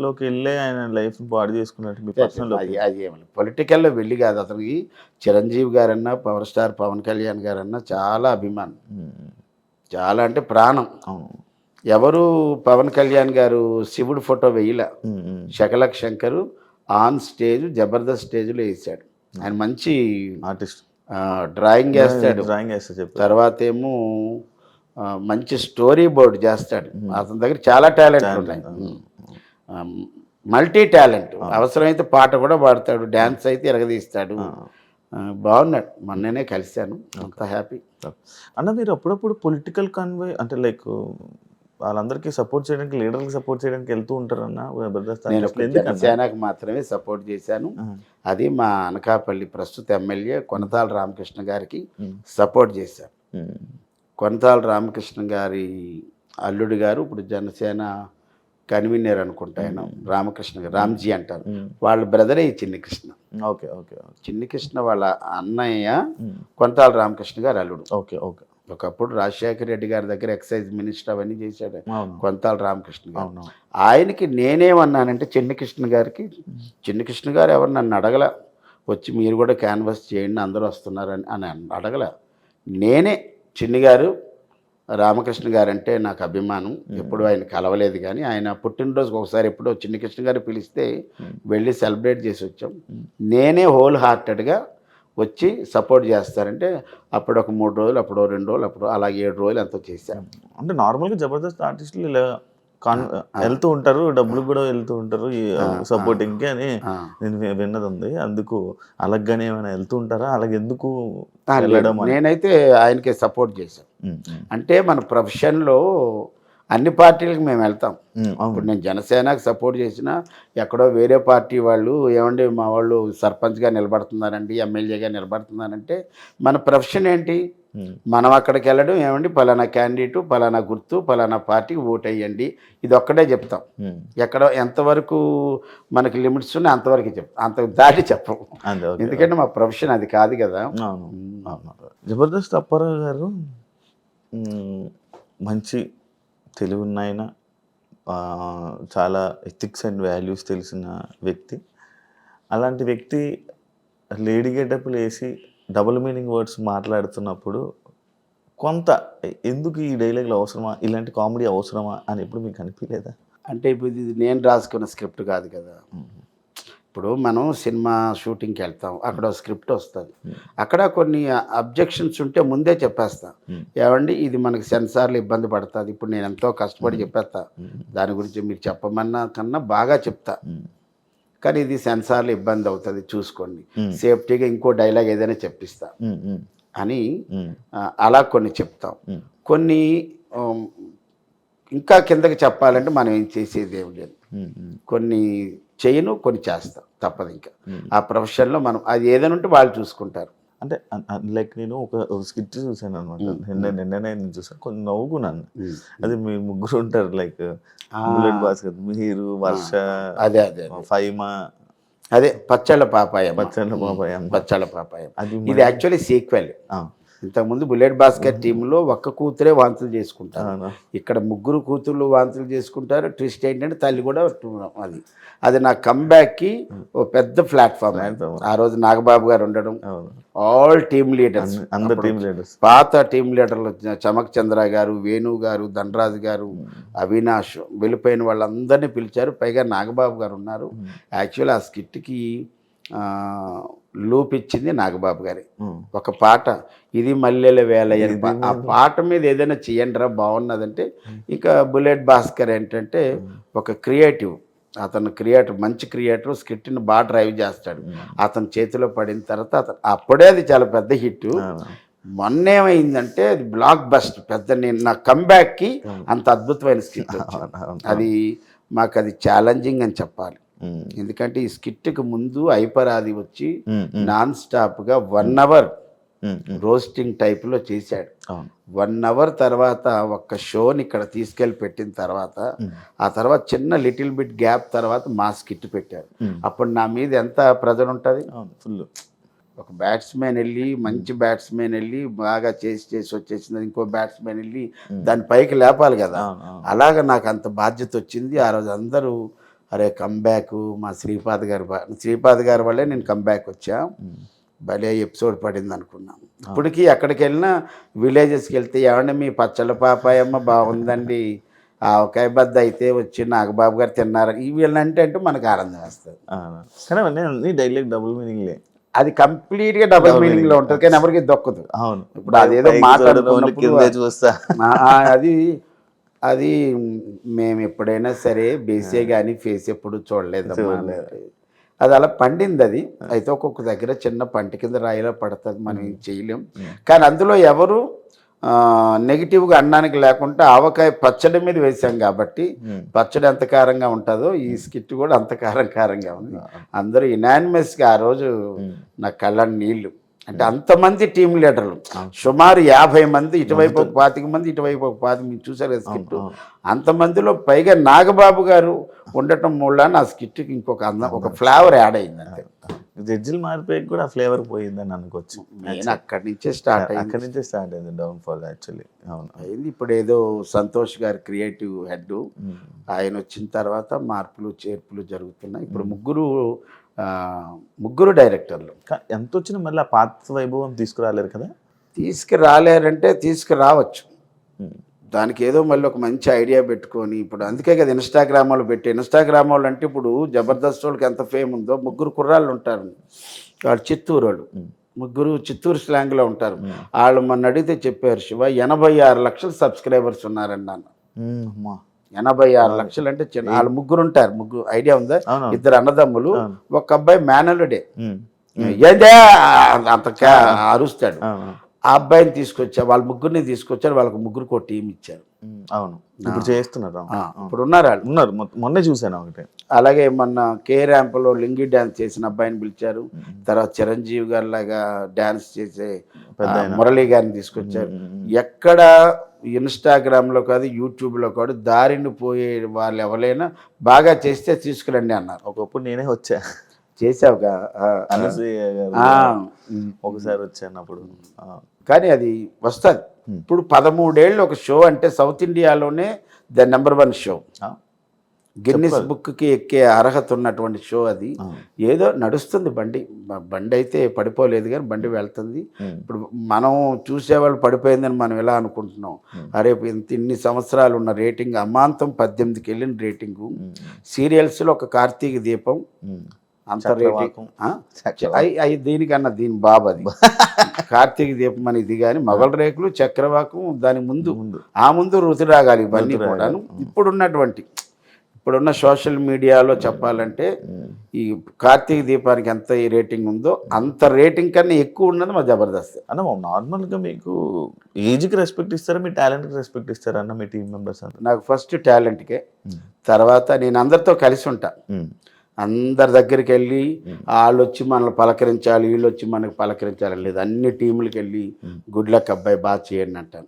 లోకి వెళ్ళే ఆయన లైఫ్ పాడు చేసుకున్నట్టు మీ పర్సనల్ అది ఏమన్నా పొలిటికల్లో వెళ్ళి కాదు, అతనికి చిరంజీవి గారన్నా, పవర్ స్టార్ పవన్ కళ్యాణ్ గారన్నా చాలా అభిమానం, చాలా అంటే ప్రాణం. ఎవరు పవన్ కళ్యాణ్ గారు శివుడు ఫోటో వేయలే, శకలక్ శంకరు ఆన్ స్టేజ్ జబర్దస్త్ స్టేజ్లో వేసాడు. ఆయన మంచి ఆర్టిస్ట్, డ్రాయింగ్ వేస్తాడు, తర్వాత ఏమో మంచి స్టోరీ బోర్డ్ చేస్తాడు. అతని దగ్గర చాలా టాలెంట్ ఉన్నాయి, మల్టీ టాలెంట్. అవసరమైతే పాట కూడా పాడతాడు, డ్యాన్స్ అయితే ఎరగదీస్తాడు. బాగున్నాడు. మొన్ననే కలిశాను, అంత హ్యాపీ. అన్న మీరు అప్పుడప్పుడు పొలిటికల్ కన్వే అంటే లైక్ వాళ్ళందరికీ సపోర్ట్ చేయడానికి, లీడర్కి సపోర్ట్ చేయడానికి వెళ్తూ ఉంటారన్న? నేను జనసేనకు మాత్రమే సపోర్ట్ చేశాను. అది మా అనకాపల్లి ప్రస్తుత ఎమ్మెల్యే కొనతాల రామకృష్ణ గారికి సపోర్ట్ చేశాను. కొనతాల రామకృష్ణ గారి అల్లుడు గారు ఇప్పుడు జనసేన కన్వీనర్ అనుకుంటా, ఆయన రామకృష్ణ గారు, రామ్జీ అంటారు. వాళ్ళ బ్రదరే ఈ చిన్ని కృష్ణ. Okay okay. చిన్ని కృష్ణ వాళ్ళ అన్నయ్య కొనతాల రామకృష్ణ గారు అల్లుడు. Okay okay. ఒకప్పుడు రాజశేఖర రెడ్డి గారి దగ్గర ఎక్సైజ్ మినిస్టర్ అవన్నీ చేశాడు కొనతాల రామకృష్ణ గారు. ఆయనకి నేనేమన్నానంటే, చిన్ని కృష్ణ గారికి, చిన్ని కృష్ణ గారు ఎవరు నన్ను అడగల, వచ్చి మీరు కూడా క్యాన్వాస్ చేయండి అందరూ వస్తున్నారని అని అడగల. నేనే చిన్ని గారు రామకృష్ణ గారు అంటే నాకు అభిమానం, ఎప్పుడు ఆయన కలవలేదు, కానీ ఆయన పుట్టినరోజుకి ఒకసారి ఎప్పుడో చిన్ని కృష్ణ గారు పిలిస్తే వెళ్ళి సెలబ్రేట్ చేసి వచ్చాం. నేనే హోల్ హార్టెడ్గా వచ్చి సపోర్ట్ చేస్తారంటే అప్పుడు ఒక 3 రోజులు, అప్పుడు 2 రోజులు, అప్పుడు అలా 7 రోజులు ఎంతో చేశాను. అంటే నార్మల్గా జబర్దస్త్ ఆర్టిస్టులు ఇలా వెళ్తూ ఉంటారు, డబ్బులు కూడా వెళ్తూ ఉంటారు సపోర్టింగ్కి అని నేను విన్నది ఉంది. అందుకు అలాగనే ఏమైనా వెళ్తూ ఉంటారా? అలాగే ఎందుకు వెళ్ళడం? నేనైతే ఆయనకే సపోర్ట్ చేశాను. అంటే మన ప్రొఫెషన్లో అన్ని పార్టీలకు మేము వెళ్తాం. ఇప్పుడు నేను జనసేనకు సపోర్ట్ చేసినా, ఎక్కడో వేరే పార్టీ వాళ్ళు ఏమండి మా వాళ్ళు సర్పంచ్గా నిలబడుతున్నారండి, ఎమ్మెల్యేగా నిలబడుతున్నారంటే మన ప్రొఫెషన్ ఏంటి? మనం అక్కడికి వెళ్ళడం, ఏమండి పలానా క్యాండిడేటు, పలానా గుర్తు, పలానా పార్టీకి ఓటు వేయండి, ఇది ఒక్కటే చెప్తాం. ఎక్కడ ఎంతవరకు మనకి లిమిట్స్ ఉన్నాయి అంతవరకు చెప్తాం, అంత దాటి చెప్పము. ఎందుకంటే మా ప్రొఫెషన్ అది కాదు కదా. జబర్దస్త్ అప్పారావు గారు మంచి తెలివిన్న ఆయన, చాలా ఎథిక్స్ అండ్ వాల్యూస్ తెలిసిన వ్యక్తి. అలాంటి వ్యక్తి లేడీ గెటప్లు వేసి డబుల్ మీనింగ్ వర్డ్స్ మాట్లాడుతున్నప్పుడు కొంత ఎందుకు ఈ డైలాగులు అవసరమా, ఇలాంటి కామెడీ అవసరమా అని ఎప్పుడు మీకు అనిపించలేదా? అంటే ఇప్పుడు ఇది నేను రాసుకున్న స్క్రిప్ట్ కాదు కదా. ఇప్పుడు మనం సినిమా షూటింగ్కి వెళ్తాం, అక్కడ స్క్రిప్ట్ వస్తుంది, అక్కడ కొన్ని అబ్జెక్షన్స్ ఉంటే ముందే చెప్పేస్తా. ఏమండి ఇది మనకి సెన్సార్లు ఇబ్బంది పడుతుంది, ఇప్పుడు నేను ఎంతో కష్టపడి చెప్పేస్తా, దాని గురించి మీరు చెప్పమన్నా కన్నా బాగా చెప్తా, కానీ ఇది సెన్సార్లు ఇబ్బంది అవుతుంది చూసుకోండి, సేఫ్టీగా ఇంకో డైలాగ్ ఏదైనా చెప్పిస్తా అని అలా కొన్ని చెప్తాం. కొన్ని ఇంకా కిందకి చెప్పాలంటే మనం ఏం చేసేది ఏమి లేదు, కొన్ని చేయను, కొన్ని చేస్తాం, తప్పదు. ఇంకా ఆ ప్రొఫెషన్లో మనం అది ఏదైనా ఉంటే వాళ్ళు చూసుకుంటారు. అంటే లైక్ నేను ఒక స్కిట్ చూసాను అనమాట, నిన్ననే చూసాను, కొంచెం నవ్వుకున్నాను. అది మీ ముగ్గురు ఉంటారు, లైక్ బుల్లెట్ భాస్కర్, మీరు, వర్ష, అదే అదే ఫైమా, అదే పచ్చళ్ళ పాపాయ, పచ్చళ్ళ పాపాయ. ఇది యాక్చువల్లీ సీక్వెల్. ఇంతకుముందు బుల్లెట్ భాస్కర్ టీంలో ఒక్క కూతురే వాంతులు చేసుకుంటారు, ఇక్కడ ముగ్గురు కూతుర్లు వాంతులు చేసుకుంటారు. ట్విస్ట్ ఏంటంటే తల్లి కూడా అది నా కంబ్యాక్కి ఓ పెద్ద ప్లాట్ఫామ్. ఆ రోజు నాగబాబు గారు ఉండడం, ఆల్ టీమ్ లీడర్స్, అందరు టీమ్ లీడర్స్, పాత టీమ్ లీడర్లు చమక్ చంద్ర గారు, వేణు గారు, ధనరాజు గారు, అవినాష్, వెళ్ళిపోయిన వాళ్ళందరినీ పిలిచారు. పైగా నాగబాబు గారు ఉన్నారు. యాక్చువల్లీ ఆ స్కిట్కి లూప్ ఇచ్చింది నాగబాబు గారి ఒక పాట, ఇది మల్లెల వేలయ్య. ఆ పాట మీద ఏదైనా చెయ్యండిరా బాగున్నదంటే, ఇక బుల్లెట్ భాస్కర్ ఏంటంటే ఒక క్రియేటివ్, అతను క్రియేటర్, మంచి క్రియేటర్, స్క్రిప్ట్ని బాగా డ్రైవ్ చేస్తాడు. అతని చేతిలో పడిన తర్వాత అప్పుడే అది చాలా పెద్ద హిట్. మొన్న ఏమైందంటే అది బ్లాక్ బస్ట్ పెద్ద. నేను నా కంబ్యాక్కి అంత అద్భుతమైన స్క్రిప్ట్, అది మాకు అది ఛాలెంజింగ్ అని చెప్పాలి. ఎందుకంటే ఈ స్కిట్కి ముందు ఐపరాది వచ్చి నాన్ స్టాప్గా 1 అవర్ రోస్టింగ్ టైప్లో చేశాడు. 1 అవర్ తర్వాత ఒక్క షోని ఇక్కడ తీసుకెళ్ళి పెట్టిన తర్వాత ఆ తర్వాత చిన్న లిటిల్ బిట్ గ్యాప్ తర్వాత మా స్కిట్ పెట్టారు. అప్పుడు నా మీద ఎంత ప్రెజర్ ఉంటుంది. ఫుల్ ఒక బ్యాట్స్మెన్ వెళ్ళి మంచి బ్యాట్స్మెన్ వెళ్ళి బాగా చేసి వచ్చేసింది, ఇంకో బ్యాట్స్మెన్ వెళ్ళి దాని పైకి లేపాలి కదా. అలాగ నాకు అంత బాధ్యత వచ్చింది. ఆ రోజు అందరూ అరే కంబ్యాక్ మా శ్రీపాద్ గారి వల్లే నేను కంబ్యాక్ వచ్చా, భలే ఎపిసోడ్ పడింది అనుకున్నాం. ఇప్పటికీ ఎక్కడికి వెళ్ళినా విలేజెస్కి వెళ్తే ఏమన్నా మీ పచ్చళ్ళ పాపాయమ్మ బాగుందండి, ఆ ఒకాయ బద్ద అయితే వచ్చి నాగబాబు గారు తిన్నారు ఇవి అంటే మనకు ఆనందం వేస్తుంది. కానీ అవన్నీ డైలాగ్ డబుల్ మీనింగ్లే, అది కంప్లీట్గా డబుల్ మీనింగ్లో ఉంటుంది కానీ ఎవరికి దొక్కదు. అవును, ఇప్పుడు అదేదో మాట్లాడుకున్నప్పుడు చూస్తా అది మేము ఎప్పుడైనా సరే బేసే కానీ ఫేస్ ఎప్పుడు చూడలేదమ్మా. అది అలా పండింది. అది అయితే ఒక్కొక్క దగ్గర చిన్న పంట కింద రాయిలా పడుతుంది, మనం ఏం చేయలేం. కానీ అందులో ఎవరు నెగిటివ్గా అనడానికి లేకుండా ఆవకాయ పచ్చడి మీద వేసాం కాబట్టి పచ్చడి ఎంత కారంగా ఉంటుందో ఈ స్కిట్ కూడా అంత కారంగా ఉంది. అందరూ యునానిమస్గా ఆ రోజు నా కళ్ళ నీళ్ళు. అంటే అంతమంది టీం లీడర్లు సుమారు 50 మంది, ఇటువైపు ఒక 25 మంది, ఇటువైపు ఒక 25 మీరు చూసారు స్కిట్. అంతమందిలో పైగా నాగబాబు గారు ఉండటం మూలాన ఆ స్కిట్కి ఇంకొక ఒక ఫ్లేవర్ యాడ్ అయింది. అంతే, జడ్జిలు మారిపోయి కూడా ఫ్లేవర్ పోయిందని అనుకోవచ్చు. నేను అక్కడి నుంచే స్టార్ట్ అయింది డౌన్ఫాల్ యాక్చువల్లీ. అవును అయింది. ఇప్పుడు ఏదో సంతోష్ గారు క్రియేటివ్ హెడ్, ఆయన వచ్చిన తర్వాత మార్పులు చేర్పులు జరుగుతున్నాయి. ఇప్పుడు ముగ్గురు డైరెక్టర్లు. ఎంత వచ్చినా మళ్ళీ ఆ పాత వైభవం తీసుకురాలేరు కదా. తీసుకురాలేరంటే తీసుకురావచ్చు, దానికి ఏదో మళ్ళీ ఒక మంచి ఐడియా పెట్టుకొని. ఇప్పుడు అందుకే కదా ఇన్స్టాగ్రామ్లో ఇన్స్టాగ్రామ్ అంటే ఇప్పుడు జబర్దస్త్ వాళ్ళకి ఎంత ఫేమ్ ఉందో ముగ్గురు కుర్రాళ్ళు ఉంటారు, వాళ్ళు చిత్తూరు వాళ్ళు, ముగ్గురు చిత్తూరు స్లాంగ్లో ఉంటారు. వాళ్ళు మొన్న అడిగితే చెప్పారు, శివ 86 లక్షల సబ్స్క్రైబర్స్ ఉన్నారండి అన్న. 86 లక్షలు అంటే చిన్న, వాళ్ళు ముగ్గురు ఉంటారు. ముగ్గురు ఐడియా ఉందా? 2 అన్నదమ్ములు, ఒక అబ్బాయి మేనలుడే, ఏదే అంత అరుస్తాడు. ఆ అబ్బాయిని తీసుకొచ్చారు, వాళ్ళ ముగ్గురిని తీసుకొచ్చారు, వాళ్ళకి ముగ్గురికి ఒక టీం ఇచ్చారు. అవును, ఇప్పుడు చేస్తున్నారు. ఇప్పుడు ఉన్నారు, మొన్నే చూసాను ఒకటి. అలాగే మొన్న కే ర్యాంప్లో లింగి డ్యాన్స్ చేసిన అబ్బాయిని పిలిచారు. తర్వాత చిరంజీవి గారి లాగా డ్యాన్స్ చేసే మురళీ గారిని తీసుకొచ్చారు. ఎక్కడ ఇన్స్టాగ్రామ్లో కాదు, యూట్యూబ్లో కాదు, దారిని పోయే వాళ్ళు ఎవరైనా బాగా చేస్తే తీసుకురండి అన్నారు. ఒకప్పుడు నేనే వచ్చా, చేసావుగా ఒకసారి వచ్చానప్పుడు. కానీ అది వస్తుంది. ఇప్పుడు 13 ఏళ్ళు ఒక షో అంటే సౌత్ ఇండియాలోనే ద నెంబర్ 1 షో, గిన్నిస్ బుక్కి ఎక్కే అర్హత ఉన్నటువంటి షో అది. ఏదో నడుస్తుంది బండి అయితే పడిపోలేదు కానీ బండి వెళ్తుంది. ఇప్పుడు మనం చూసేవాళ్ళు పడిపోయిందని మనం ఎలా అనుకుంటున్నాం, అరే ఇన్ని సంవత్సరాలు ఉన్న రేటింగ్ అమాంతం 18కి వెళ్ళిన రేటింగు. సీరియల్స్లో ఒక కార్తీక దీపం అంత రేటింగ్, దీనికన్నా దీని బాబు అది కార్తీక దీపం అని ఇది. కానీ మొగల రేకులు, చక్రవాకం, దాని ముందు రుతురాగాలి, ఇవన్నీ కూడాను. ఇప్పుడున్న సోషల్ మీడియాలో చెప్పాలంటే ఈ కార్తీక దీపానికి ఎంత ఈ రేటింగ్ ఉందో అంత రేటింగ్ కన్నా ఎక్కువ ఉన్నది మా జబర్దస్త్ అన్న. నార్మల్గా మీకు ఏజ్కి రెస్పెక్ట్ ఇస్తారా, మీ టాలెంట్కి రెస్పెక్ట్ ఇస్తారా అన్న మీ టీం మెంబర్స్ అంతా? నాకు ఫస్ట్ టాలెంట్కే, తర్వాత నేను అందరితో కలిసి ఉంటా. అందరి దగ్గరికి వెళ్ళి వాళ్ళు వచ్చి మనల్ని పలకరించాలి, వీళ్ళు వచ్చి మనకు పలకరించాలి లేదు, అన్ని టీములకి వెళ్ళి గుడ్ లక్ అబ్బాయి బాగా చేయండి అంటాను.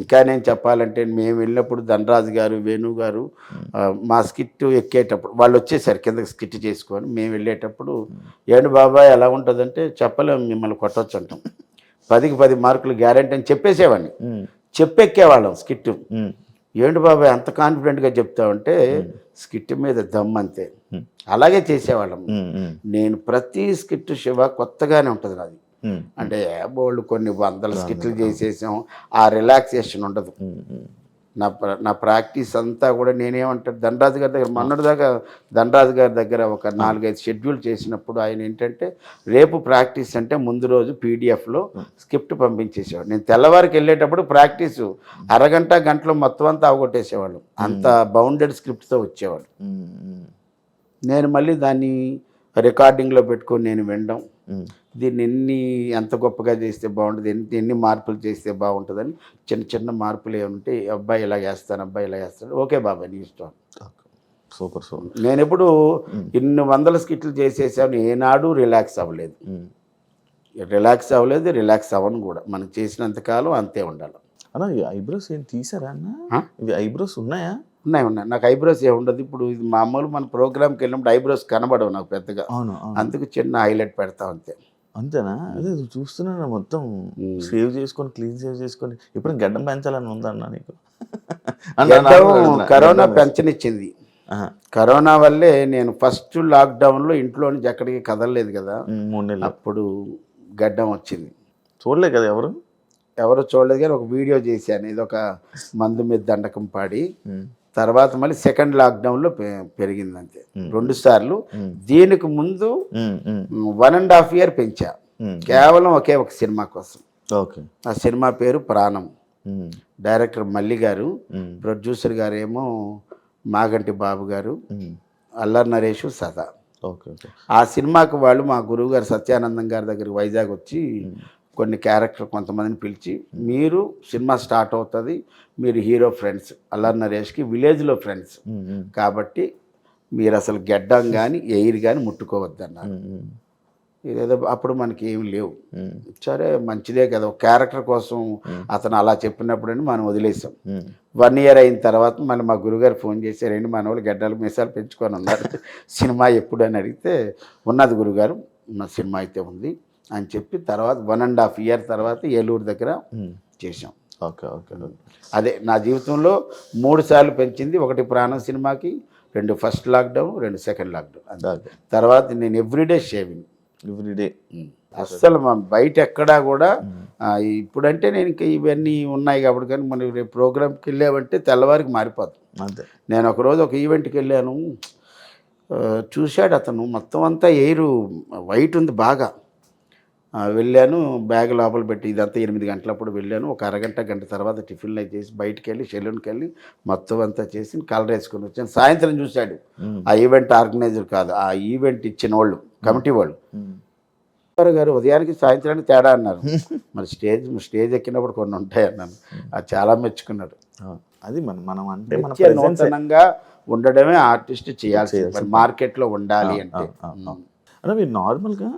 ఇంకా నేను చెప్పాలంటే మేము వెళ్ళినప్పుడు ధనరాజు గారు, వేణు గారు మా స్కిట్ ఎక్కేటప్పుడు వాళ్ళు వచ్చేసారు కిందకి స్కిట్ చేసుకొని. మేము వెళ్ళేటప్పుడు ఏంటి బాబాయ్ ఎలా ఉంటుందంటే చెప్పలేము, మిమ్మల్ని కొట్టవచ్చు అంటాం, 10కి 10 మార్కులు గ్యారెంటీ అని చెప్పేసేవాడిని. చెప్పెక్కేవాళ్ళం స్కిట్. ఏంటి బాబాయ్ అంత కాన్ఫిడెంట్గా చెప్తావంటే స్కిట్ మీద దమ్ అంతే. అలాగే చేసేవాళ్ళం. నేను ప్రతి స్కిట్ శివ కొత్తగానే ఉంటుంది నాది. అంటే బోళ్ళు కొన్ని 100 స్కిట్లు చేసేసాం, ఆ రిలాక్సేషన్ ఉండదు. నా ప్రాక్టీస్ అంతా కూడా నేనేమంటాను, ధనరాజు గారి దగ్గర మొన్నటిదాకా ధనరాజు గారి దగ్గర ఒక 4-5 షెడ్యూల్ చేసినప్పుడు ఆయన ఏంటంటే రేపు ప్రాక్టీస్ అంటే ముందు రోజు పీడిఎఫ్లో స్క్రిప్ట్ పంపించేసేవాడు. నేను తెల్లవారికి వెళ్ళేటప్పుడు ప్రాక్టీసు గంటలో మొత్తం అంతా అవగొట్టేసేవాళ్ళు. అంత బౌండెడ్ స్క్రిప్ట్తో వచ్చేవాళ్ళు. నేను మళ్ళీ దాన్ని రికార్డింగ్లో పెట్టుకొని నేను వినడం, దీన్ని ఎంత గొప్పగా చేస్తే బాగుంటుంది, ఎన్ని మార్పులు చేస్తే బాగుంటుందని చిన్న మార్పులు ఏమంటే అబ్బాయి ఇలా వేస్తాను, అబ్బాయి ఇలా వేస్తాడు, ఓకే బాబాయ్ నీ ఇష్టం. Super super. నేను ఎప్పుడు ఇన్ని వందల స్కిట్లు చేసేసాను, ఏనాడు రిలాక్స్ అవ్వలేదు. రిలాక్స్ అవ్వను కూడా. మనం చేసినంతకాలం అంతే ఉండాలి. అన్న ఈ ఐబ్రోస్ ఏం తీసారా అన్న? ఇవి ఐబ్రోస్ ఉన్నాయా? ఉన్నాయి. నాకు ఐబ్రోస్ ఏ ఉండదు. ఇప్పుడు ఇది మామూలు మన ప్రోగ్రామ్కి వెళ్ళినప్పుడు ఐబ్రోస్ కనబడవు నాకు పెద్దగా. అవును. అందుకు చిన్న హైలైట్ పెడతా అంతే. అంతేనా? అదే చూస్తున్నాను మొత్తం సేవ్ చేసుకొని క్లీన్ సేవ్ చేసుకొని. ఇప్పుడు గడ్డం పెంచాలని ఉందన్న నీకు? కరోనా పెంచనిచ్చింది. కరోనా వల్లే నేను ఫస్ట్ లాక్డౌన్లో ఇంట్లో నుంచి ఎక్కడికి కదలలేదు కదా, 3 నెలలు. అప్పుడు గడ్డం వచ్చింది. చూడలే కదా ఎవరు చూడలేదు, కానీ ఒక వీడియో చేశాను. ఇది ఒక మందు మీద దండకం పాడి. తర్వాత మళ్ళీ సెకండ్ లాక్డౌన్లో పెరిగింది అంతే. 2 సార్లు. దీనికి ముందు 1.5 year పెంచా, కేవలం ఒకే ఒక సినిమా కోసం. ఓకే. ఆ సినిమా పేరు ప్రాణం. డైరెక్టర్ మల్లి గారు, ప్రొడ్యూసర్ గారు ఏమో మాగంటి బాబు గారు, అల్లరి నరేష్, సదా. ఓకే. ఆ సినిమాకి వాళ్ళు మా గురువు గారు సత్యానందం గారి దగ్గరికి వైజాగ్ వచ్చి కొన్ని క్యారెక్టర్ కొంతమందిని పిలిచి, మీరు సినిమా స్టార్ట్ అవుతుంది, మీరు హీరో ఫ్రెండ్స్, అల్లరి నరేష్కి విలేజ్లో ఫ్రెండ్స్ కాబట్టి మీరు అసలు గెడ్డం కానీ ఎయిర్ కానీ ముట్టుకోవద్దన్నారు. ఇదేదో అప్పుడు మనకి ఏమి లేవు. సరే మంచిదే కదా, ఒక క్యారెక్టర్ కోసం అతను అలా చెప్పినప్పుడు మనం వదిలేసాం. 1 year అయిన తర్వాత మళ్ళీ మా గురుగారు ఫోన్ చేసి, రెండు మన వాళ్ళు గడ్డలు మీసాలు పెంచుకొని ఉన్నారు, సినిమా ఎప్పుడు అని అడిగితే, ఉన్నది గురుగారు, ఉన్న సినిమా అయితే ఉంది అని చెప్పి తర్వాత 1.5 year తర్వాత ఏలూరు దగ్గర చేసాం. ఓకే. అదే నా జీవితంలో 3 సార్లు పెంచింది. 1 ప్రాణం సినిమాకి, 2 ఫస్ట్ లాక్డౌన్, 2 సెకండ్ లాక్డౌన్. తర్వాత నేను ఎవ్రీడే షేవింగ్. ఎవ్రీడే అస్సలు మన బయట ఎక్కడా కూడా. ఇప్పుడంటే నేను ఇంకా ఇవన్నీ ఉన్నాయి కాబట్టి, కానీ మనం రేపు ప్రోగ్రామ్కి వెళ్ళామంటే తెల్లవారికి మారిపోతుంది. అంతే. నేను ఒకరోజు ఒక ఈవెంట్కి వెళ్ళాను, చూశాడు అతను మొత్తం అంతా ఎయిర్ వైట్ ఉంది బాగా. వెళ్ళాను, బ్యాగ్ లోపల పెట్టి, ఇదంతా 8 గంటలప్పుడు వెళ్ళాను. ఒక అరగంట గంట తర్వాత టిఫిన్లు అవి చేసి బయటికి వెళ్ళి సెలూన్కి వెళ్ళి మొత్తం అంతా చేసి కలర్ వేసుకొని వచ్చాను. సాయంత్రం చూశాడు, ఆ ఈవెంట్ ఆర్గనైజర్ కాదు, ఆ ఈవెంట్ ఇచ్చిన వాళ్ళు, కమిటీ వాళ్ళు, గారు ఉదయానికి సాయంత్రానికి తేడా అన్నారు. మరి స్టేజ్ ఎక్కినప్పుడు కొన్ని ఉంటాయి అన్నాను. అది చాలా మెచ్చుకున్నాడు. అది మనం అంటే నూతనంగా ఉండడమే ఆర్టిస్ట్ చేయాల్సింది, మార్కెట్లో ఉండాలి అంటే. అలా మీరు నార్మల్గా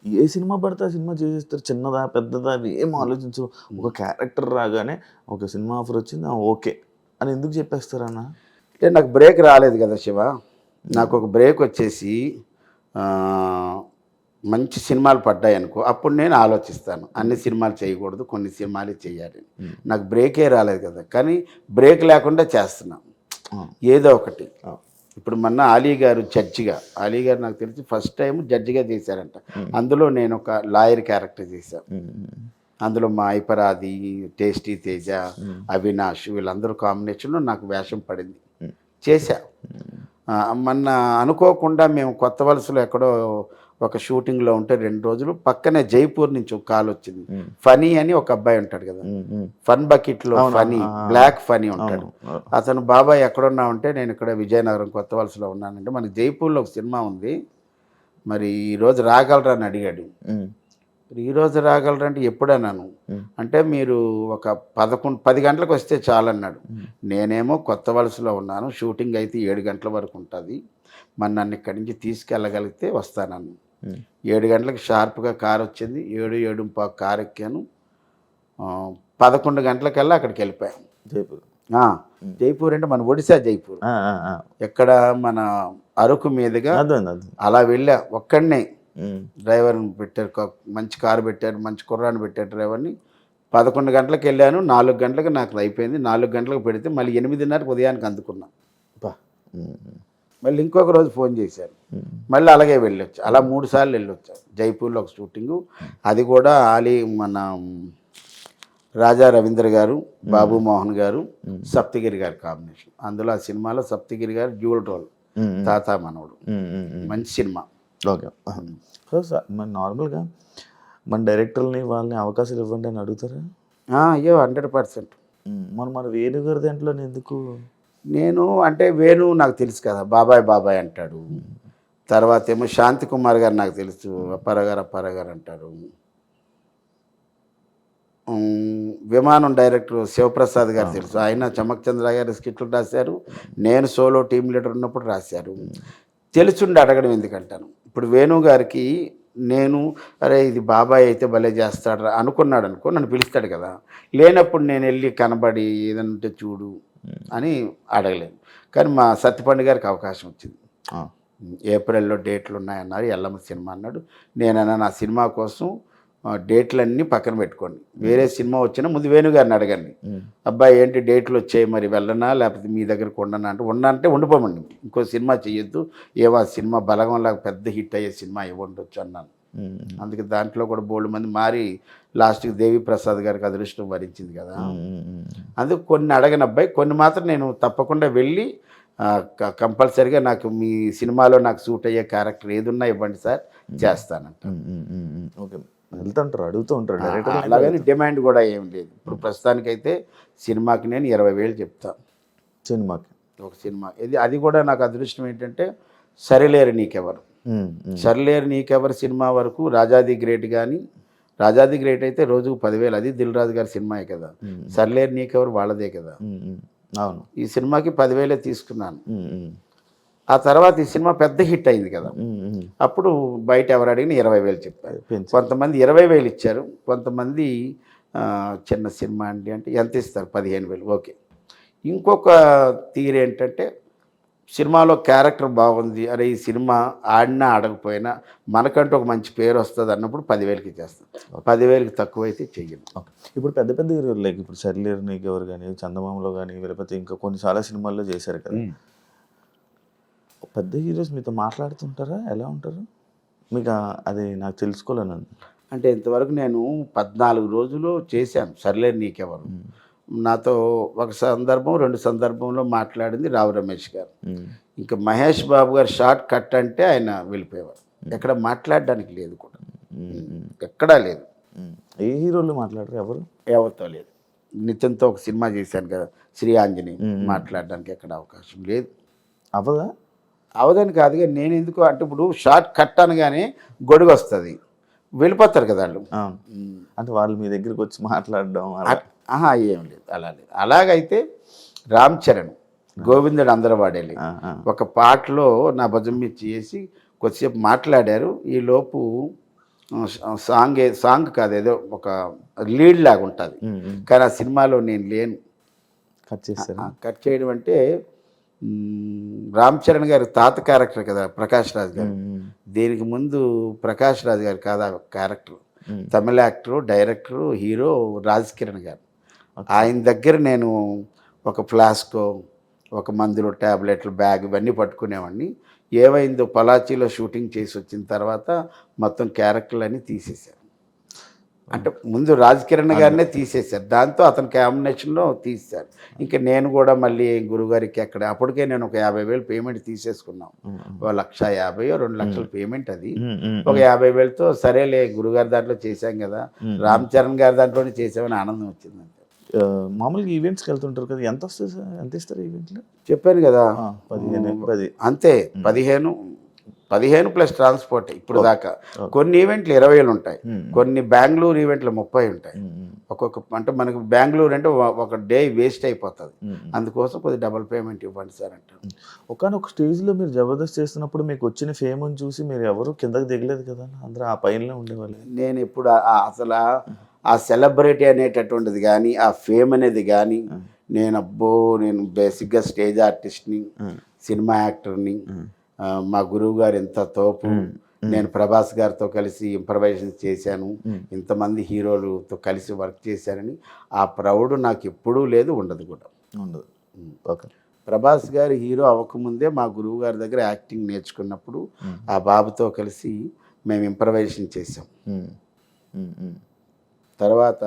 ఏ సినిమా పడితే ఆ సినిమా చేసేస్తారు, చిన్నదా పెద్దదా అవి ఏం ఆలోచించరు. ఒక క్యారెక్టర్ రాగానే ఒక సినిమా ఆఫర్ వచ్చింది, ఓకే అని ఎందుకు చెప్పేస్తారన్న? అంటే నాకు బ్రేక్ రాలేదు కదా శివ. నాకు ఒక బ్రేక్ వచ్చేసి మంచి సినిమాలు పడ్డాయి అనుకో, అప్పుడు నేను ఆలోచిస్తాను అన్ని సినిమాలు చేయకూడదు, కొన్ని సినిమాలే చేయాలి. నాకు బ్రేకే రాలేదు కదా, కానీ బ్రేక్ లేకుండా చేస్తున్నాను ఏదో ఒకటి. ఇప్పుడు మొన్న అలీ గారు జడ్జిగా, అలీ గారు నాకు తెలిసి ఫస్ట్ టైం జడ్జిగా చేశారంట. అందులో నేను ఒక లాయర్ క్యారెక్టర్ చేశాను. అందులో మా ఐపరాది, టేస్టీ తేజ, అవినాష్ వీళ్ళందరూ కాంబినేషన్లో నాకు వేషం పడింది, చేశా. మొన్న అనుకోకుండా మేము కొత్త వలసలో ఎక్కడో ఒక షూటింగ్లో ఉంటే 2 రోజులు పక్కనే జైపూర్ నుంచి ఒక కాల్ వచ్చింది. ఫనీ అని ఒక అబ్బాయి ఉంటాడు కదా, ఫన్ బకెట్లో ఫనీ, బ్లాక్ ఫనీ ఉంటాడు. అతను బాబాయ్ ఎక్కడున్నా ఉంటే, నేను ఇక్కడ విజయనగరం కొత్త వలసలో ఉన్నానంటే, మనకి జైపూర్లో ఒక సినిమా ఉంది, మరి ఈరోజు రాగలరా అని అడిగాడు. ఈరోజు రాగలరా అంటే ఎప్పుడు అన్నాను. అంటే మీరు ఒక 10 గంటలకు వస్తే చాలన్నాడు. నేనేమో కొత్త వలసలో ఉన్నాను, షూటింగ్ అయితే 7 గంటల వరకు ఉంటుంది, మరి నన్ను ఇక్కడి నుంచి తీసుకెళ్ళగలిగితే వస్తానన్ను. 7 గంటలకు షార్ప్గా కారు వచ్చింది, 7:15 కారు ఎక్కాను. 11 గంటలకల్లా అక్కడికి వెళ్ళిపోయాం. జైపూర్ అంటే మన ఒడిశా జైపూర్, ఎక్కడ మన అరకు మీదుగా అలా వెళ్ళా. ఒక్కడనే డ్రైవర్ని పెట్టారు, మంచి కారు పెట్టారు, మంచి కుర్రాన్ని పెట్టారు డ్రైవర్ని. 11 గంటలకు వెళ్ళాను, 4 గంటలకు నాకు అయిపోయింది. 4 గంటలకు పెడితే మళ్ళీ 8:30 ఉదయానికి అందుకున్నా. మళ్ళీ ఇంకొక రోజు ఫోన్ చేశారు, మళ్ళీ అలాగే వెళ్ళొచ్చు. అలా 3 సార్లు వెళ్ళొచ్చా. జైపూర్లో ఒక షూటింగు, అది కూడా మన రాజా రవీంద్ర గారు, బాబు మోహన్ గారు, సప్తగిరి గారు కాంబినేషన్. అందులో ఆ సినిమాలో సప్తగిరి గారు డ్యూయల్ రోల్, తాత మనవడు, మంచి సినిమా. ఓకే. సో సార్ మన నార్మల్గా మన డైరెక్టర్ని వాళ్ళని అవకాశాలు ఇవ్వండి అని అడుగుతారా? అయ్యో 100%. మన వేణుగారి దాంట్లో ఎందుకు? నేను అంటే వేణు నాకు తెలుసు కదా, బాబాయ్ అంటాడు. తర్వాత ఏమో శాంతి కుమార్ గారు నాకు తెలుసు, అప్పారావు గారు అంటారు. విమానం డైరెక్టర్ శివప్రసాద్ గారు తెలుసు, ఆయన చమక్ చంద్ర గారి స్కిట్లు రాశారు, నేను సోలో టీం లీడర్ ఉన్నప్పుడు రాశారు. తెలుసుండి అడగడం ఎందుకంటాను. ఇప్పుడు వేణు గారికి నేను అరే ఇది బాబాయ్ అయితే భలే చేస్తాడు అనుకున్నాడు అనుకో, నన్ను పిలుస్తాడు కదా. లేనప్పుడు నేను వెళ్ళి కనబడి ఏదైనా ఉంటే చూడు అని అడగలేను. కానీ మా సత్యపండు గారికి అవకాశం వచ్చింది. ఏప్రిల్లో డేట్లు ఉన్నాయన్నారు, ఎల్లమ్మ సినిమా అన్నాడు. నేనన్నా నా సినిమా కోసం డేట్లన్నీ పక్కన పెట్టుకోండి, వేరే సినిమా వచ్చినా ముందు వేణుగారిని అడగండి, అబ్బాయి ఏంటి డేట్లు వచ్చాయి మరి వెళ్ళనా లేకపోతే మీ దగ్గరకు ఉండనా అంటే ఉండంటే ఉండిపోమండి, ఇంకో సినిమా చేయొద్దు, ఏవో ఆ సినిమా బలగంలాగా పెద్ద హిట్ అయ్యే సినిమా ఇవ్వండొచ్చు అన్నాను. అందుకే దాంట్లో కూడా బోల్డ్ మంది మారి లాస్ట్కి దేవి ప్రసాద్ గారికి అదృష్టం వరించింది కదా. అందుకు కొన్ని అడగని అబ్బాయి, కొన్ని మాత్రం నేను తప్పకుండా వెళ్ళి కంపల్సరీగా నాకు మీ సినిమాలో నాకు సూట్ అయ్యే క్యారెక్టర్ ఏదున్నా ఇవ్వండి సార్ చేస్తానంట. ఓకే, వెళ్తుంటారు, అడుగుతూ ఉంటారు డైరెక్టర్. అలాగని డిమాండ్ కూడా ఏం లేదు. ఇప్పుడు ప్రస్తుతానికైతే సినిమాకి నేను 20,000 చెప్తాను సినిమాకి, ఒక సినిమా. అది కూడా నాకు అదృష్టం ఏంటంటే సరిలేరు నీకెవరు, సరిలేరు నీకెవరు సినిమా వరకు రాజాది గ్రేట్ కానీ, రాజాది గ్రేట్ అయితే రోజుకు 10,000, అది దిల్ రాజు గారి సినిమాయే కదా. సరిలేరు నీకెవరు వాళ్ళదే కదా. అవును, ఈ సినిమాకి 10,000 తీసుకున్నాను. ఆ తర్వాత ఈ సినిమా పెద్ద హిట్ అయింది కదా, అప్పుడు బయట ఎవరు అడిగినా 20,000 చెప్పారు. కొంతమంది 20,000 ఇచ్చారు, కొంతమంది చిన్న సినిమా అండి అంటే ఎంత ఇస్తారు 15,000. ఓకే. ఇంకొక తీరు ఏంటంటే సినిమాలో క్యారెక్టర్ బాగుంది, అరే ఈ సినిమా ఆడినా ఆడకపోయినా మనకంటూ ఒక మంచి పేరు వస్తుంది అన్నప్పుడు 10,000కి చేస్తాం. 10,000కి తక్కువైతే చెయ్యను. ఇప్పుడు పెద్ద పెద్ద హీరోలు లైక్ ఇప్పుడు సరిలేరు నీకెవరు కానీ, చందమామలో కానీ, లేకపోతే ఇంకా కొన్ని చాలా సినిమాల్లో చేశారు కదా. పెద్ద హీరోస్ మీతో మాట్లాడుతుంటారా, ఎలా ఉంటారు మీకు? అది నాకు తెలుసుకోలేను. అంటే ఇంతవరకు నేను 14 రోజులు చేశాను సర్లేరు నీకెవరు. నాతో ఒక సందర్భం 2 సందర్భంలో మాట్లాడింది రావు రమేష్ గారు. ఇంకా మహేష్ బాబు గారు షార్ట్ కట్ అంటే ఆయన వెళ్ళిపోయేవారు, ఎక్కడ మాట్లాడడానికి లేదు కూడా, ఎక్కడా లేదు. ఏ హీరోలు మాట్లాడరు, ఎవరితో లేదు. నితిన్తో ఒక సినిమా చేశాను కదా శ్రీ ఆంజనేయ, మాట్లాడడానికి ఎక్కడ అవకాశం లేదు. అవదా అవదని కాదుగా, నేను ఎందుకు అంటే ఇప్పుడు షార్ట్ కట్ అనగానే గొడుగు వస్తుంది, వెళ్ళిపోతారు కదా వాళ్ళు. అంటే వాళ్ళు మీ దగ్గరికి వచ్చి మాట్లాడడం ఏం లేదు, అలా లేదు. అలాగైతే రామ్ చరణ్ గోవిందుడు అందరూ వాడేది ఒక పాటలో నా భుజం మీద చేసి కొద్దిసేపు మాట్లాడారు. ఈ లోపు సాంగ్ కాదు, ఏదో ఒక లీడ్ లాగా ఉంటుంది, కానీ ఆ సినిమాలో నేను లేను. కట్ చేయడం అంటే రామ్ చరణ్ గారి తాత క్యారెక్టర్ కదా ప్రకాష్ రాజ్ గారు. దీనికి ముందు ప్రకాష్ రాజ్ గారు కాదు ఆ character, Tamil actor, director, hero Raj Kiran గారు. ఆయన దగ్గర నేను ఒక ఫ్లాస్కో, ఒక మందులు, ట్యాబ్లెట్లు, బ్యాగ్ ఇవన్నీ పట్టుకునేవాడిని. ఏమైందో పలాచీలో షూటింగ్ చేసి వచ్చిన తర్వాత మొత్తం క్యారెక్టర్లు అన్నీ తీసేశారు. అంటే ముందు రాజ్ కిరణ్ గారినే తీసేశారు, దాంతో అతని కాంబినేషన్లో తీసేశారు. ఇంకా నేను కూడా మళ్ళీ గురుగారికి ఎక్కడ, అప్పటికే నేను ఒక 50,000 పేమెంట్ తీసేసుకున్నాం. 1,50,000 2 లక్షల పేమెంట్, అది ఒక 50,000తో సరేలే గురుగారి దాంట్లో చేశాం కదా, రామ్ చరణ్ గారి దాంట్లోనే చేసామని ఆనందం వచ్చింది. మామూలుగా ఈవెంట్స్కి వెళ్తుంటారు కదా, ఎంత వస్తుంది సార్, ఎంత ఇస్తారు ఈవెంట్లో? చెప్పాను కదా 15 అంతే, 15 ప్లస్ ట్రాన్స్పోర్ట్ ఇప్పుడు దాకా. కొన్ని ఈవెంట్లు 20,000 ఉంటాయి, కొన్ని బెంగళూరు ఈవెంట్లు 30 ఉంటాయి. అంటే మనకు బెంగళూరు అంటే ఒక డే వేస్ట్ అయిపోతుంది, అందుకోసం కొద్ది డబుల్ పేమెంట్ ఇవ్వండి సార్ అంటారు. ఒకనొక స్టేజ్లో మీరు జబర్దస్త్ చేస్తున్నప్పుడు మీకు వచ్చిన ఫేమ్ని చూసి మీరు ఎవరు కిందకి దిగలేదు కదా, అందరూ ఆ పైనలో ఉండేవాళ్ళు. నేను ఇప్పుడు అసలు ఆ సెలబ్రిటీ అనేటటువంటిది కానీ, ఆ ఫేమ్ అనేది కానీ, నేను బేసిక్గా స్టేజ్ ఆర్టిస్ట్ని, సినిమా యాక్టర్ని. మా గురువు గారు ఎంత తోపు, నేను ప్రభాస్ గారితో కలిసి ఇంప్రవైజేషన్ చేశాను, ఇంతమంది హీరోలతో కలిసి వర్క్ చేశానని ఆ ప్రౌడ్ నాకు ఎప్పుడూ లేదు, ఉండదు కూడా. ఓకే. ప్రభాస్ గారు హీరో అవ్వకముందే మా గురువు గారి దగ్గర యాక్టింగ్ నేర్చుకున్నప్పుడు ఆ బాబుతో కలిసి మేము ఇంప్రవైజేషన్ చేసాం. తర్వాత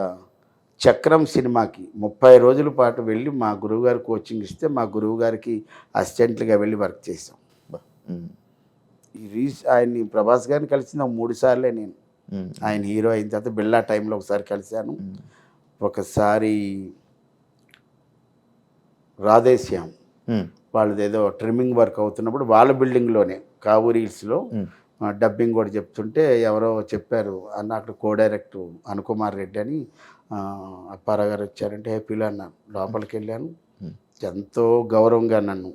చక్రం సినిమాకి 30 రోజుల పాటు వెళ్ళి మా గురువుగారు కోచింగ్ ఇస్తే మా గురువుగారికి అసిస్టెంట్లుగా వెళ్ళి వర్క్ చేసాం. ఆయన్ని ప్రభాస్ గారిని కలిసిన 3 సార్లే నేను. ఆయన హీరో అయిన తర్వాత బిళ్ళా టైంలో ఒకసారి కలిశాను, ఒకసారి రాధేశ్యామ్ వాళ్ళది ఏదో ట్రిమ్మింగ్ వర్క్ అవుతున్నప్పుడు వాళ్ళ బిల్డింగ్లోనే కావూరి హిల్స్లో డబ్బింగ్ కూడా చెప్తుంటే ఎవరో చెప్పారు అన్న అక్కడ కో డైరెక్టర్ అనుకుమార్ రెడ్డి అని అప్పారావు గారు వచ్చారంటే హ్యాపీలో అన్నాను. లోపలికి వెళ్ళాను. ఎంతో గౌరవంగా నన్ను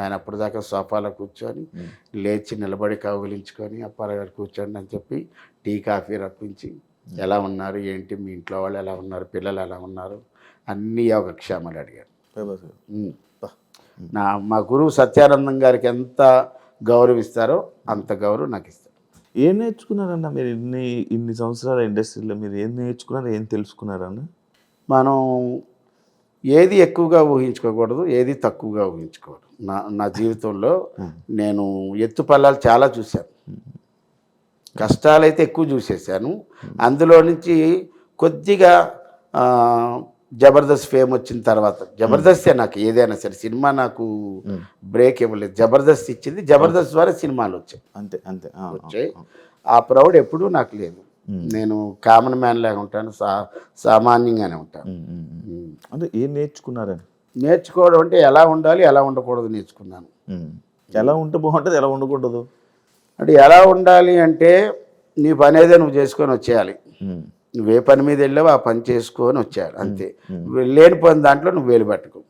ఆయన అప్పటిదాకా సోఫాలో కూర్చొని లేచి నిలబడి కౌగిలించుకొని అప్పారావు గారు కూర్చోండి అని చెప్పి టీ కాఫీ రప్పించి ఎలా ఉన్నారు ఏంటి మీ ఇంట్లో వాళ్ళు ఎలా ఉన్నారు పిల్లలు ఎలా ఉన్నారు అన్నీ యోగక్షేమాలు అడిగారు. మా గురువు సత్యానందం గారికి ఎంత గౌరవిస్తారో అంత గౌరవం నాకు ఇస్తారు. ఏం నేర్చుకున్నారన్న మీరు ఇన్ని సంవత్సరాల ఇండస్ట్రీలో మీరు ఏం నేర్చుకున్నారు, ఏం తెలుసుకున్నారన్న? మనం ఏది ఎక్కువగా ఊహించుకోకూడదు, ఏది తక్కువగా ఊహించుకోకూడదు. నా జీవితంలో నేను ఎత్తుపల్లాలు చాలా చూశాను, కష్టాలైతే ఎక్కువ చూసేసాను. అందులో నుంచి కొద్దిగా జబర్దస్త్ ఫేమ్ వచ్చిన తర్వాత, జబర్దస్తే నాకు ఏదైనా సరే, సినిమా నాకు బ్రేక్ ఇవ్వలేదు, జబర్దస్త్ ఇచ్చింది, జబర్దస్త్ ద్వారా సినిమాలు వచ్చాయి. అంతే అంతే వచ్చాయి. ఆ ప్రౌడ్ ఎప్పుడూ నాకు లేదు. నేను కామన్ మ్యాన్ లాగా ఉంటాను, సామాన్యంగానే ఉంటాను. అంటే ఏం నేర్చుకున్నారని? నేర్చుకోవడం అంటే ఎలా ఉండాలి ఎలా ఉండకూడదు నేర్చుకున్నాను. ఎలా ఉంటే బాగుంటుంది, ఎలా ఉండకూడదు అంటే ఎలా ఉండాలి అంటే నీ పని ఏదో నువ్వు చేసుకొని వచ్చేయాలి. నువ్వే పని మీద వెళ్ళావు ఆ పని చేసుకొని వచ్చేయాలి అంతే. లేని పని దాంట్లో నువ్వు వేలు పట్టుకో.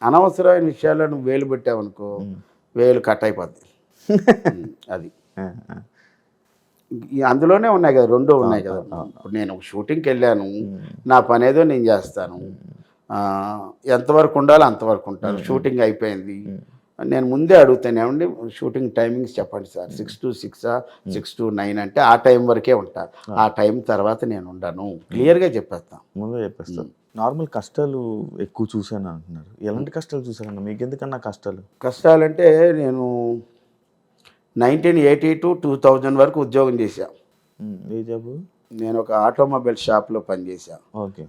అనవసరమైన విషయాల్లో నువ్వు వేలు పెట్టావనుకో వేలు కట్ అయిపోద్ది. అది అందులోనే ఉన్నాయి కదా, రెండు ఉన్నాయి కదా. ఇప్పుడు నేను షూటింగ్కి వెళ్ళాను, నా పని ఏదో నేను చేస్తాను, ఎంతవరకు ఉండాలో అంతవరకు ఉంటాను. షూటింగ్ అయిపోయింది, నేను ముందే అడుగుతాను ఏమండి షూటింగ్ టైమింగ్స్ చెప్పండి సార్, 6 to 6 6 to 9 అంటే ఆ టైం వరకే ఉంటాను, ఆ టైం తర్వాత నేను ఉండను, క్లియర్గా చెప్పేస్తాను. ముందే చెప్పేస్తాను. నార్మల్ కష్టాలు ఎక్కువ చూశాను అంటున్నారు, ఎలాంటి కష్టాలు చూశారన్న మీకు? ఎందుకన్నా కష్టాలంటే నేను 1980 to 2000 వరకు ఉద్యోగం చేశాను. ఏ జాబు? నేను ఒక ఆటోమొబైల్ షాప్లో పనిచేశాను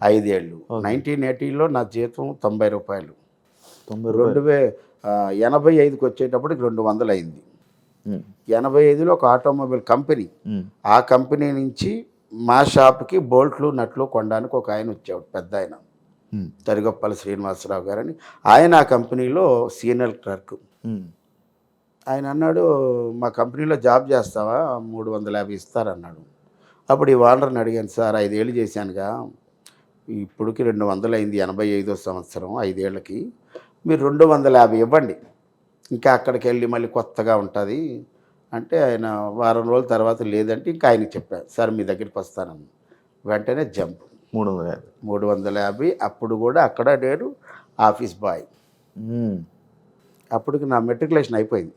5 ఏళ్ళు. 1980లో నా జీతం 90 రూపాయలు. 85కి వచ్చేటప్పటికి 200 అయింది. 85లో ఒక ఆటోమొబైల్ కంపెనీ, ఆ కంపెనీ నుంచి మా షాప్కి బోల్ట్లు నట్లు కొనడానికి ఒక ఆయన వచ్చాడు, పెద్ద ఆయన, తరిగొప్పల శ్రీనివాసరావు గారని. ఆయన ఆ కంపెనీలో సీనియర్ క్లర్క్. ఆయన అన్నాడు మా కంపెనీలో జాబ్ చేస్తావా, 350 ఇస్తారన్నాడు. అప్పుడు ఈ ఓనర్ని అడిగాను, సార్ 5 ఏళ్ళు చేశానుగా, ఇప్పటికి 200 అయింది, 85వ సంవత్సరం, 5 ఏళ్ళకి మీరు 250 ఇవ్వండి, ఇంకా అక్కడికి వెళ్ళి మళ్ళీ కొత్తగా ఉంటుంది అంటే. ఆయన వారం రోజుల తర్వాత లేదంటే ఇంకా ఆయనకి చెప్పాను, సార్ మీ దగ్గరికి వస్తానని. వెంటనే జంప్ 350. అప్పుడు కూడా అక్కడ నేను ఆఫీస్ బాయ్. అప్పటికి నా మెట్రికులేషన్ అయిపోయింది.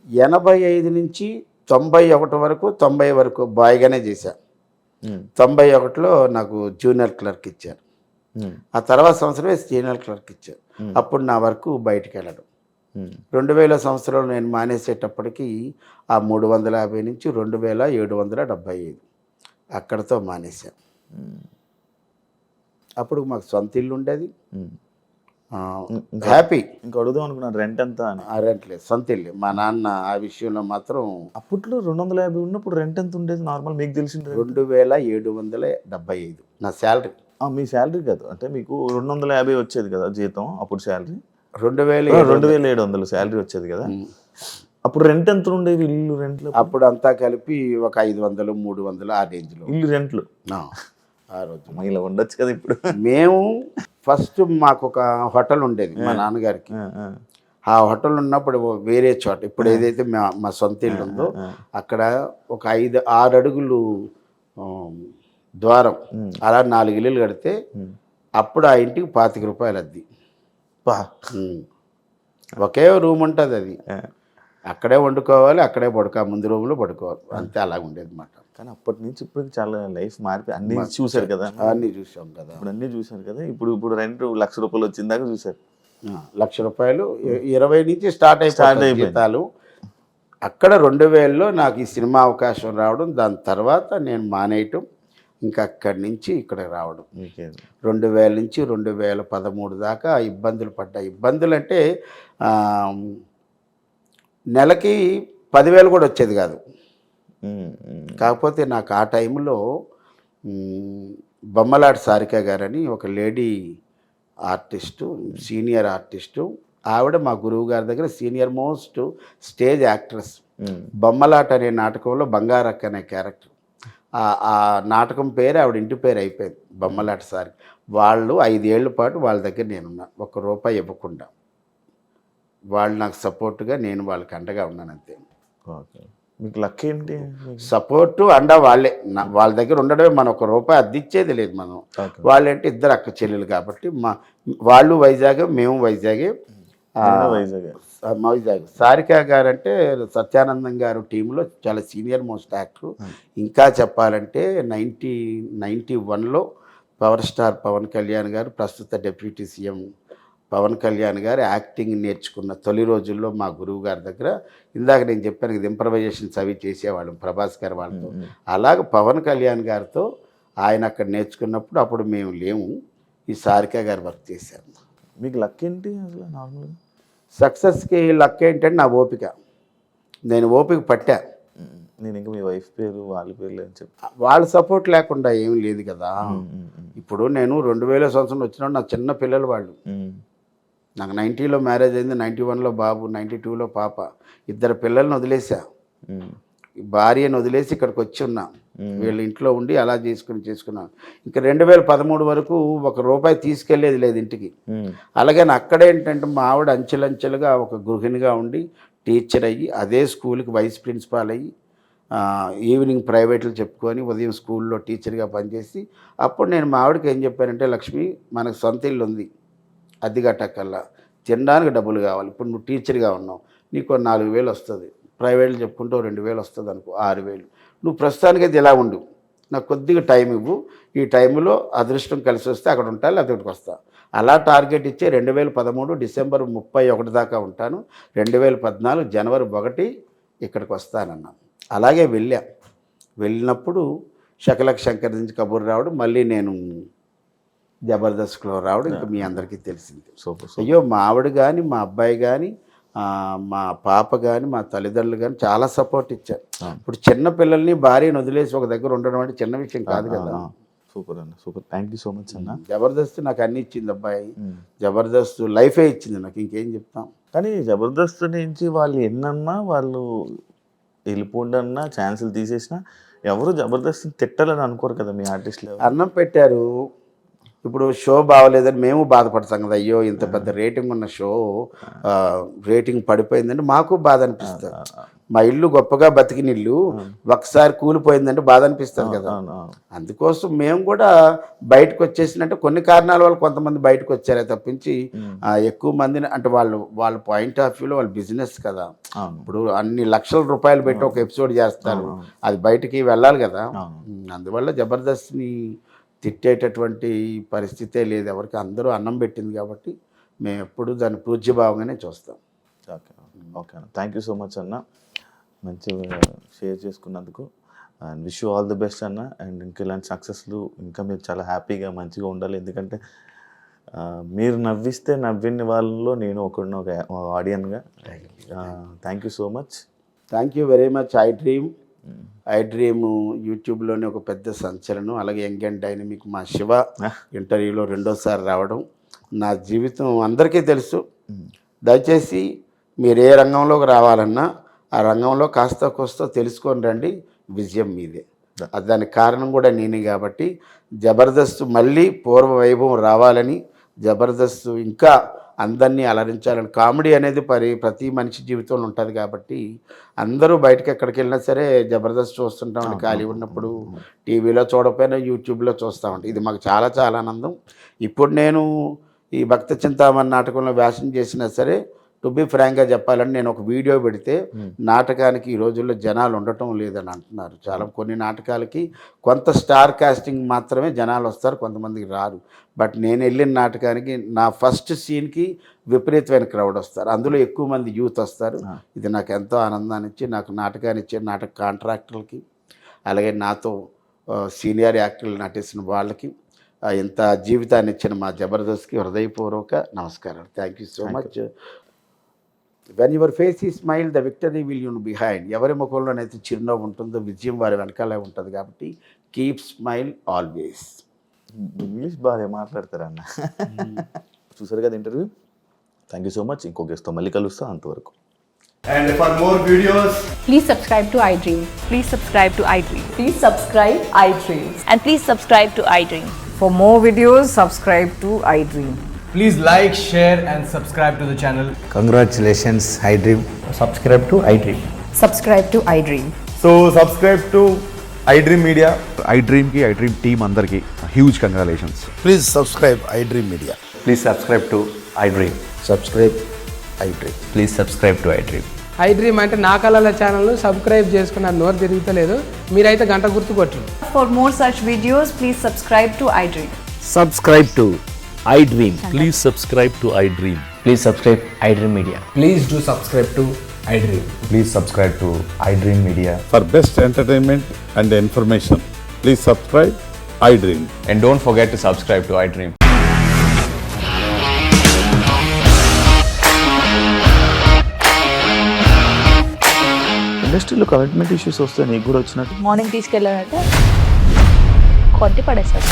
85 నుంచి 91 వరకు 90 వరకు బాయ్గానే చేశాను. 91లో నాకు జూనియర్ క్లర్క్ ఇచ్చారు. ఆ తర్వాత సంవత్సరమే సీనియర్ క్లర్క్ ఇచ్చారు. అప్పుడు నా వరకు బయటికి వెళ్ళడం. 2000 సంవత్సరంలో నేను మానేసేటప్పటికి ఆ 350 నుంచి 2775 అక్కడతో మానేశాను. అప్పుడు మాకు సొంత ఇల్లు ఉండేది, హ్యాపీ. ఇంకా అడుగుదాం అనుకున్నాను రెంట్ ఎంత అని. రెంట్ లేదు, సొంత ఇల్లు. మా నాన్న ఆ విషయంలో మాత్రం. అప్పట్లో 250 ఉన్నప్పుడు రెంట్ ఎంత ఉండేది నార్మల్ మీకు తెలిసింది? 2775 నా శాలరీ. మీ శాలరీ కాదు, అంటే మీకు 250 వచ్చేది కదా జీతం, అప్పుడు శాలరీ 2700 శాలరీ వచ్చేది కదా. అప్పుడు రెంట్ ఎంత ఉండేది ఇల్లు రెంట్లు? అప్పుడు అంతా కలిపి ఒక 500 300 ఆ రేంజ్లో ఇల్లు రెంట్లు ఆ రోజు. ఇలా ఉండొచ్చు కదా ఇప్పుడు. మేము ఫస్ట్ మాకు ఒక హోటల్ ఉండేది మా నాన్నగారికి. ఆ హోటల్ ఉన్నప్పుడు వేరే చోట, ఇప్పుడు ఏదైతే మా సొంత ఇల్లు ఉందో అక్కడ ఒక 5-6 అడుగులు ద్వారం, అలా 4 ఇల్లులు కడితే అప్పుడు ఆ ఇంటికి 25 రూపాయలు అద్ది. ఒకే రూమ్ ఉంటుంది, అది అక్కడే వండుకోవాలి, అక్కడే ముందు రూమ్లో పడుకోవాలి, అంతే. అలాగ ఉండేది అన్నమాట. కానీ అప్పటి నుంచి ఇప్పుడు చాలా లైఫ్ మారిపోయి అన్ని చూశారు కదా. అన్నీ చూసాం కదా, ఇప్పుడు అన్నీ చూశారు కదా. ఇప్పుడు రెంట్ 1,00,000 రూపాయలు వచ్చిందాక చూశారు. 1,00,000 రూపాయలు 20 నుంచి స్టార్ట్ అయిపోయి జీతాలు. అక్కడ 2000లో నాకు ఈ సినిమా అవకాశం రావడం, దాని తర్వాత నేను మానేయటం, ఇంకా అక్కడి నుంచి ఇక్కడ రావడం. 2000 నుంచి 2013 దాకా ఇబ్బందులు పడ్డా. ఇబ్బందులు అంటే నెలకి 10,000 కూడా వచ్చేది కాదు. కాకపోతే నాకు ఆ టైంలో బొమ్మలాటి సారిక గారని ఒక లేడీ ఆర్టిస్టు, సీనియర్ ఆర్టిస్టు, ఆవిడ మా గురువు గారి దగ్గర సీనియర్ మోస్ట్ స్టేజ్ యాక్ట్రెస్. బొమ్మలాట అనే నాటకంలో బంగారక్క అనే క్యారెక్టర్. ఆ నాటకం పేరు ఆవిడ ఇంటి పేరు అయిపోయింది, బొమ్మలాట సారి. వాళ్ళు 5 ఏళ్ల పాటు వాళ్ళ దగ్గర నేనున్నా, ₹1 ఇవ్వకుండా. వాళ్ళు నాకు సపోర్ట్గా, నేను వాళ్ళకి అండగా ఉన్నాను అంతే. ఓకే. మీకు లక్ ఏంటి? సపోర్టు అండ వాళ్ళే. వాళ్ళ దగ్గర ఉండడమే. మనం ₹1 అద్దిచ్చేది లేదు మనం. ఓకే. వాళ్ళంటే ఇద్దరు అక్క చెల్లెలు కాబట్టి వాళ్ళు వైజాగ్, మేము వైజాగే. వైజాగ్. వైజాగ్. సారిక గారు అంటే సత్యానందం గారు టీంలో చాలా సీనియర్ మోస్ట్ యాక్టర్. ఇంకా చెప్పాలంటే 1991లో పవర్ స్టార్ పవన్ కళ్యాణ్ గారు, ప్రస్తుత డిప్యూటీ సీఎం పవన్ కళ్యాణ్ గారు యాక్టింగ్ నేర్చుకున్న తొలి రోజుల్లో మా గురువు గారి దగ్గర, ఇందాక నేను చెప్పాను ఇది ఇంప్రవైజేషన్స్ అవి చేసేవాళ్ళం ప్రభాస్ గారు వాళ్ళతో. అలాగ పవన్ కళ్యాణ్ గారితో ఆయన అక్కడ నేర్చుకున్నప్పుడు అప్పుడు మేము లేము, ఈ సారిక గారు వర్క్ చేశారు. మీకు లక్ ఏంటి అసలు నార్మల్గా? సక్సెస్కి లక్ ఏంటంటే నా ఓపిక. నేను ఓపిక పట్టా. నేను ఇంకా మీ వైఫ్ పేరు వాళ్ళ పేర్లు అని చెప్పి వాళ్ళ సపోర్ట్ లేకుండా ఏం లేదు కదా. ఇప్పుడు నేను 2000 సంవత్సరం వచ్చినప్పుడు నా చిన్న పిల్లలు వాళ్ళు. నాకు 90లో మ్యారేజ్ అయింది, 91లో బాబు, 92లో పాప. 2 పిల్లల్ని వదిలేసా, భార్యను వదిలేసి ఇక్కడికి వచ్చి ఉన్నా. వీళ్ళ ఇంట్లో ఉండి అలా చేసుకున్నాను. ఇంకా 2013 వరకు ₹1 తీసుకెళ్లేది లేదు ఇంటికి. అలాగే అక్కడేంటంటే మా ఆవిడ అంచెలంచెలుగా ఒక గృహిణిగా ఉండి టీచర్ అయ్యి, అదే స్కూల్కి వైస్ ప్రిన్సిపాల్ అయ్యి, ఈవినింగ్ ప్రైవేట్లు చెప్పుకొని ఉదయం స్కూల్లో టీచర్గా పనిచేసి, అప్పుడు నేను మా ఆవిడకి ఏం చెప్పానంటే, లక్ష్మి మనకు సొంత ఇల్లు ఉంది, అద్దె కట్టక్కల్లా, తినడానికి డబ్బులు కావాలి. ఇప్పుడు నువ్వు టీచర్గా ఉన్నావు, నీకు 4,000 వస్తుంది, ప్రైవేట్లు చెప్పుకుంటూ 2,000 వస్తుంది అనుకో, 6,000. నువ్వు ప్రస్తుతానికైతే ఇలా ఉండు, నాకు కొద్దిగా టైం ఇవ్వు, ఈ టైంలో అదృష్టం కలిసి వస్తే అక్కడ ఉంటాను, లేకపోతే ఇక్కడికి వస్తా. అలా టార్గెట్ ఇచ్చే 2013 డిసెంబర్ 31 దాకా ఉంటాను. 2014 జనవరి 1 ఇక్కడికి వస్తానన్నాను. అలాగే వెళ్ళినప్పుడు శకలక్ శంకర్ నుంచి కబూర్ రావడం, మళ్ళీ నేను జబర్దస్త్లో రావడం ఇంకా మీ అందరికీ తెలిసింది. అయ్యో మా ఆవిడ కానీ, మా అబ్బాయి కానీ, మా పాప కానీ, మా తల్లిదండ్రులు కానీ చాలా సపోర్ట్ ఇచ్చారు. ఇప్పుడు చిన్న పిల్లల్ని భార్యను వదిలేసి ఒక దగ్గర ఉండడం అంటే చిన్న విషయం కాదు కదా. సూపర్ అన్న, super. Thank you so much అన్న. జబర్దస్త్ నాకు అన్ని ఇచ్చింది అబ్బాయి. జబర్దస్త్ లైఫే ఇచ్చింది నాకు, ఇంకేం చెప్తాం. కానీ జబర్దస్త్ నుంచి వాళ్ళు ఎన్నన్నా, వాళ్ళు వెళ్ళిపోండి అన్నా, ఛాన్సులు తీసేసినా ఎవరు జబర్దస్త్ తిట్టాలని అనుకోరు కదా మీ ఆర్టిస్టులు. అన్నం పెట్టారు, ఇప్పుడు షో బాగోలేదని మేము బాధపడతాం కదా. అయ్యో ఇంత పెద్ద రేటింగ్ ఉన్న షో రేటింగ్ పడిపోయిందంటే మాకు బాధ అనిపిస్తుంది. మా ఇల్లు గొప్పగా బతికిన ఇల్లు ఒకసారి కూలిపోయిందంటే బాధ అనిపిస్తుంది కదా. అందుకోసం మేము కూడా బయటకు వచ్చేసినట్టు కొన్ని కారణాల వల్ల కొంతమంది బయటకు వచ్చారే తప్పించి ఎక్కువ మందిని అంటే వాళ్ళ పాయింట్ ఆఫ్ వ్యూలో వాళ్ళ బిజినెస్ కదా. ఇప్పుడు అన్ని లక్షల రూపాయలు పెట్టి ఒక ఎపిసోడ్ చేస్తారు, అది బయటికి వెళ్ళాలి కదా. అందువల్ల జబర్దస్త్ని తిట్టేటటువంటి పరిస్థితే లేదు ఎవరికి. అందరూ అన్నం పెట్టింది కాబట్టి మేము ఎప్పుడు దాన్ని పూజ్యభావంగానే చూస్తాం. ఓకే ఓకే అన్న, థ్యాంక్ యూ సో మచ్ అన్న, మంచిగా షేర్ చేసుకున్నందుకు. And wish you all the best అన్న. అండ్ ఇంకా ఇలాంటి సక్సెస్లు ఇంకా మీరు చాలా హ్యాపీగా మంచిగా ఉండాలి. ఎందుకంటే మీరు నవ్విస్తే నవ్విన వాళ్ళలో నేను ఒక ఆడియన్గా. Thank you so much. Thank you very much. IDream యూట్యూబ్లోనే ఒక పెద్ద సంచలనం. అలాగే యంగ్ అండ్ డైనమిక్ మా శివ ఇంటర్వ్యూలో 2వ సారి రావడం నా జీవితం అందరికీ తెలుసు. దయచేసి మీరు ఏ రంగంలోకి రావాలన్నా ఆ రంగంలో కాస్త కోస్త తెలుసుకొని రండి, విజయం మీదే. దానికి కారణం కూడా నేనే కాబట్టి జబర్దస్త్ మళ్ళీ పూర్వ వైభవం రావాలని, జబర్దస్త్ ఇంకా అందరినీ అలరించాలని. కామెడీ అనేది ప్రతి మనిషి జీవితంలో ఉంటుంది కాబట్టి అందరూ బయటకు ఎక్కడికి వెళ్ళినా సరే జబర్దస్త్ చూస్తుంటామండి. ఖాళీ ఉన్నప్పుడు టీవీలో చూడకపోయినా యూట్యూబ్లో చూస్తామండి. ఇది మాకు చాలా చాలా ఆనందం. ఇప్పుడు నేను ఈ భక్త చింతామణి నాటకంలో వ్యాసం చేసినా సరే, టు బి ఫ్రాంక్గా చెప్పాలని నేను ఒక వీడియో పెడితే నాటకానికి ఈ రోజుల్లో జనాలు ఉండటం లేదని అంటున్నారు. చాలా కొన్ని నాటకాలకి కొంత స్టార్ కాస్టింగ్ మాత్రమే జనాలు వస్తారు, కొంతమందికి రారు. బట్ నేను వెళ్ళిన నాటకానికి నా ఫస్ట్ సీన్కి విపరీతమైన క్రౌడ్ వస్తారు, అందులో ఎక్కువ మంది యూత్ వస్తారు. ఇది నాకు ఎంతో ఆనందాన్ని ఇచ్చి, నాకు నాటకాన్ని ఇచ్చే నాటక కాంట్రాక్టర్లకి, అలాగే నాతో సీనియర్ యాక్టర్లు నటించిన వాళ్ళకి, ఇంత జీవితాన్ని ఇచ్చిన మా జబర్దస్త్కి హృదయపూర్వక నమస్కారాలు. Thank you so much. When your face ఈ smile the victory will you behind. ఎవరి ముఖంలోనైతే చిరునవ్వు ఉంటుందో విజయం వారి వెనకాలే ఉంటుంది కాబట్టి కీప్ స్మైల్ ఆల్వేస్. ఇంగ్లీష్ బాగా మాట్లాడతారన్న. చూసారు కదా interview. Thank you so much. ఇంకో గెస్ట్తో మళ్ళీ కలుస్తాం. అంతవరకు And for more videos, Please subscribe to iDream. Please subscribe to iDream. Please subscribe iDream. And please subscribe to iDream. For more videos, subscribe to iDream. please like, share, and subscribe to the channel. Congratulations, iDream. Subscribe to iDream. Subscribe to iDream. So subscribe to iDream Media. iDream ki iDream team andarki huge congratulations. Please subscribe iDream Media. Please subscribe to iDream. Subscribe iDream. Please subscribe to iDream. iDream అంటే నా కళల ఛానల్ను subscribe చేసుకున్న నోరు తిరుగుతలేదు, మీరైతే గంట గుర్తు కొట్టండి. For more such videos, please subscribe to iDream. Subscribe to iDream. Please subscribe to iDream. Please subscribe iDream Media. Please do subscribe to iDream. Please subscribe to iDream Media. For best entertainment and information, please subscribe iDream. And don't forget to subscribe to iDream. ఇండస్ట్రీలో commitment issues వస్తే నీకు కూడా వచ్చినట్టు morning తీసుకెళ్ళారంటే కొట్టి పడేస్తారు.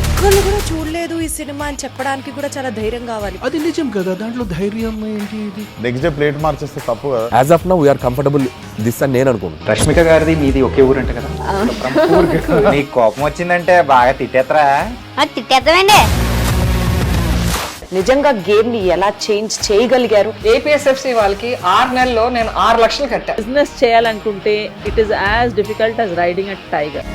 ఒక్కళ్ళు కూడా చూడలేదు ఈ సినిమా అని చెప్పడానికి కూడా చాలా ధైర్యం కావాలి. అది నిజం కదా, దాంట్లో ధైర్యం ఏంటి? ఇది నెక్స్ట్ డే ప్లేట్ మార్చేస్తే తప్పు కదా. As of now, we are comfortable this అని నేను అనుకుంటున్నాను. రష్మిక గారిది మీది ఒకే ఊరంట కదా. నీకు కోపం వచ్చిందంటే బాగా తిట్టేత్తరా? తిట్టేద్దామండి. నిజంగా గేమ్ ని ఎలా చేంజ్ చేయగలిగారు? APSFC వాళ్ళకి 6 నెలల్లో నేను 6 లక్షలు కట్టా. బిజినెస్ చేయాలనుకుంటే it is as difficult as riding a tiger.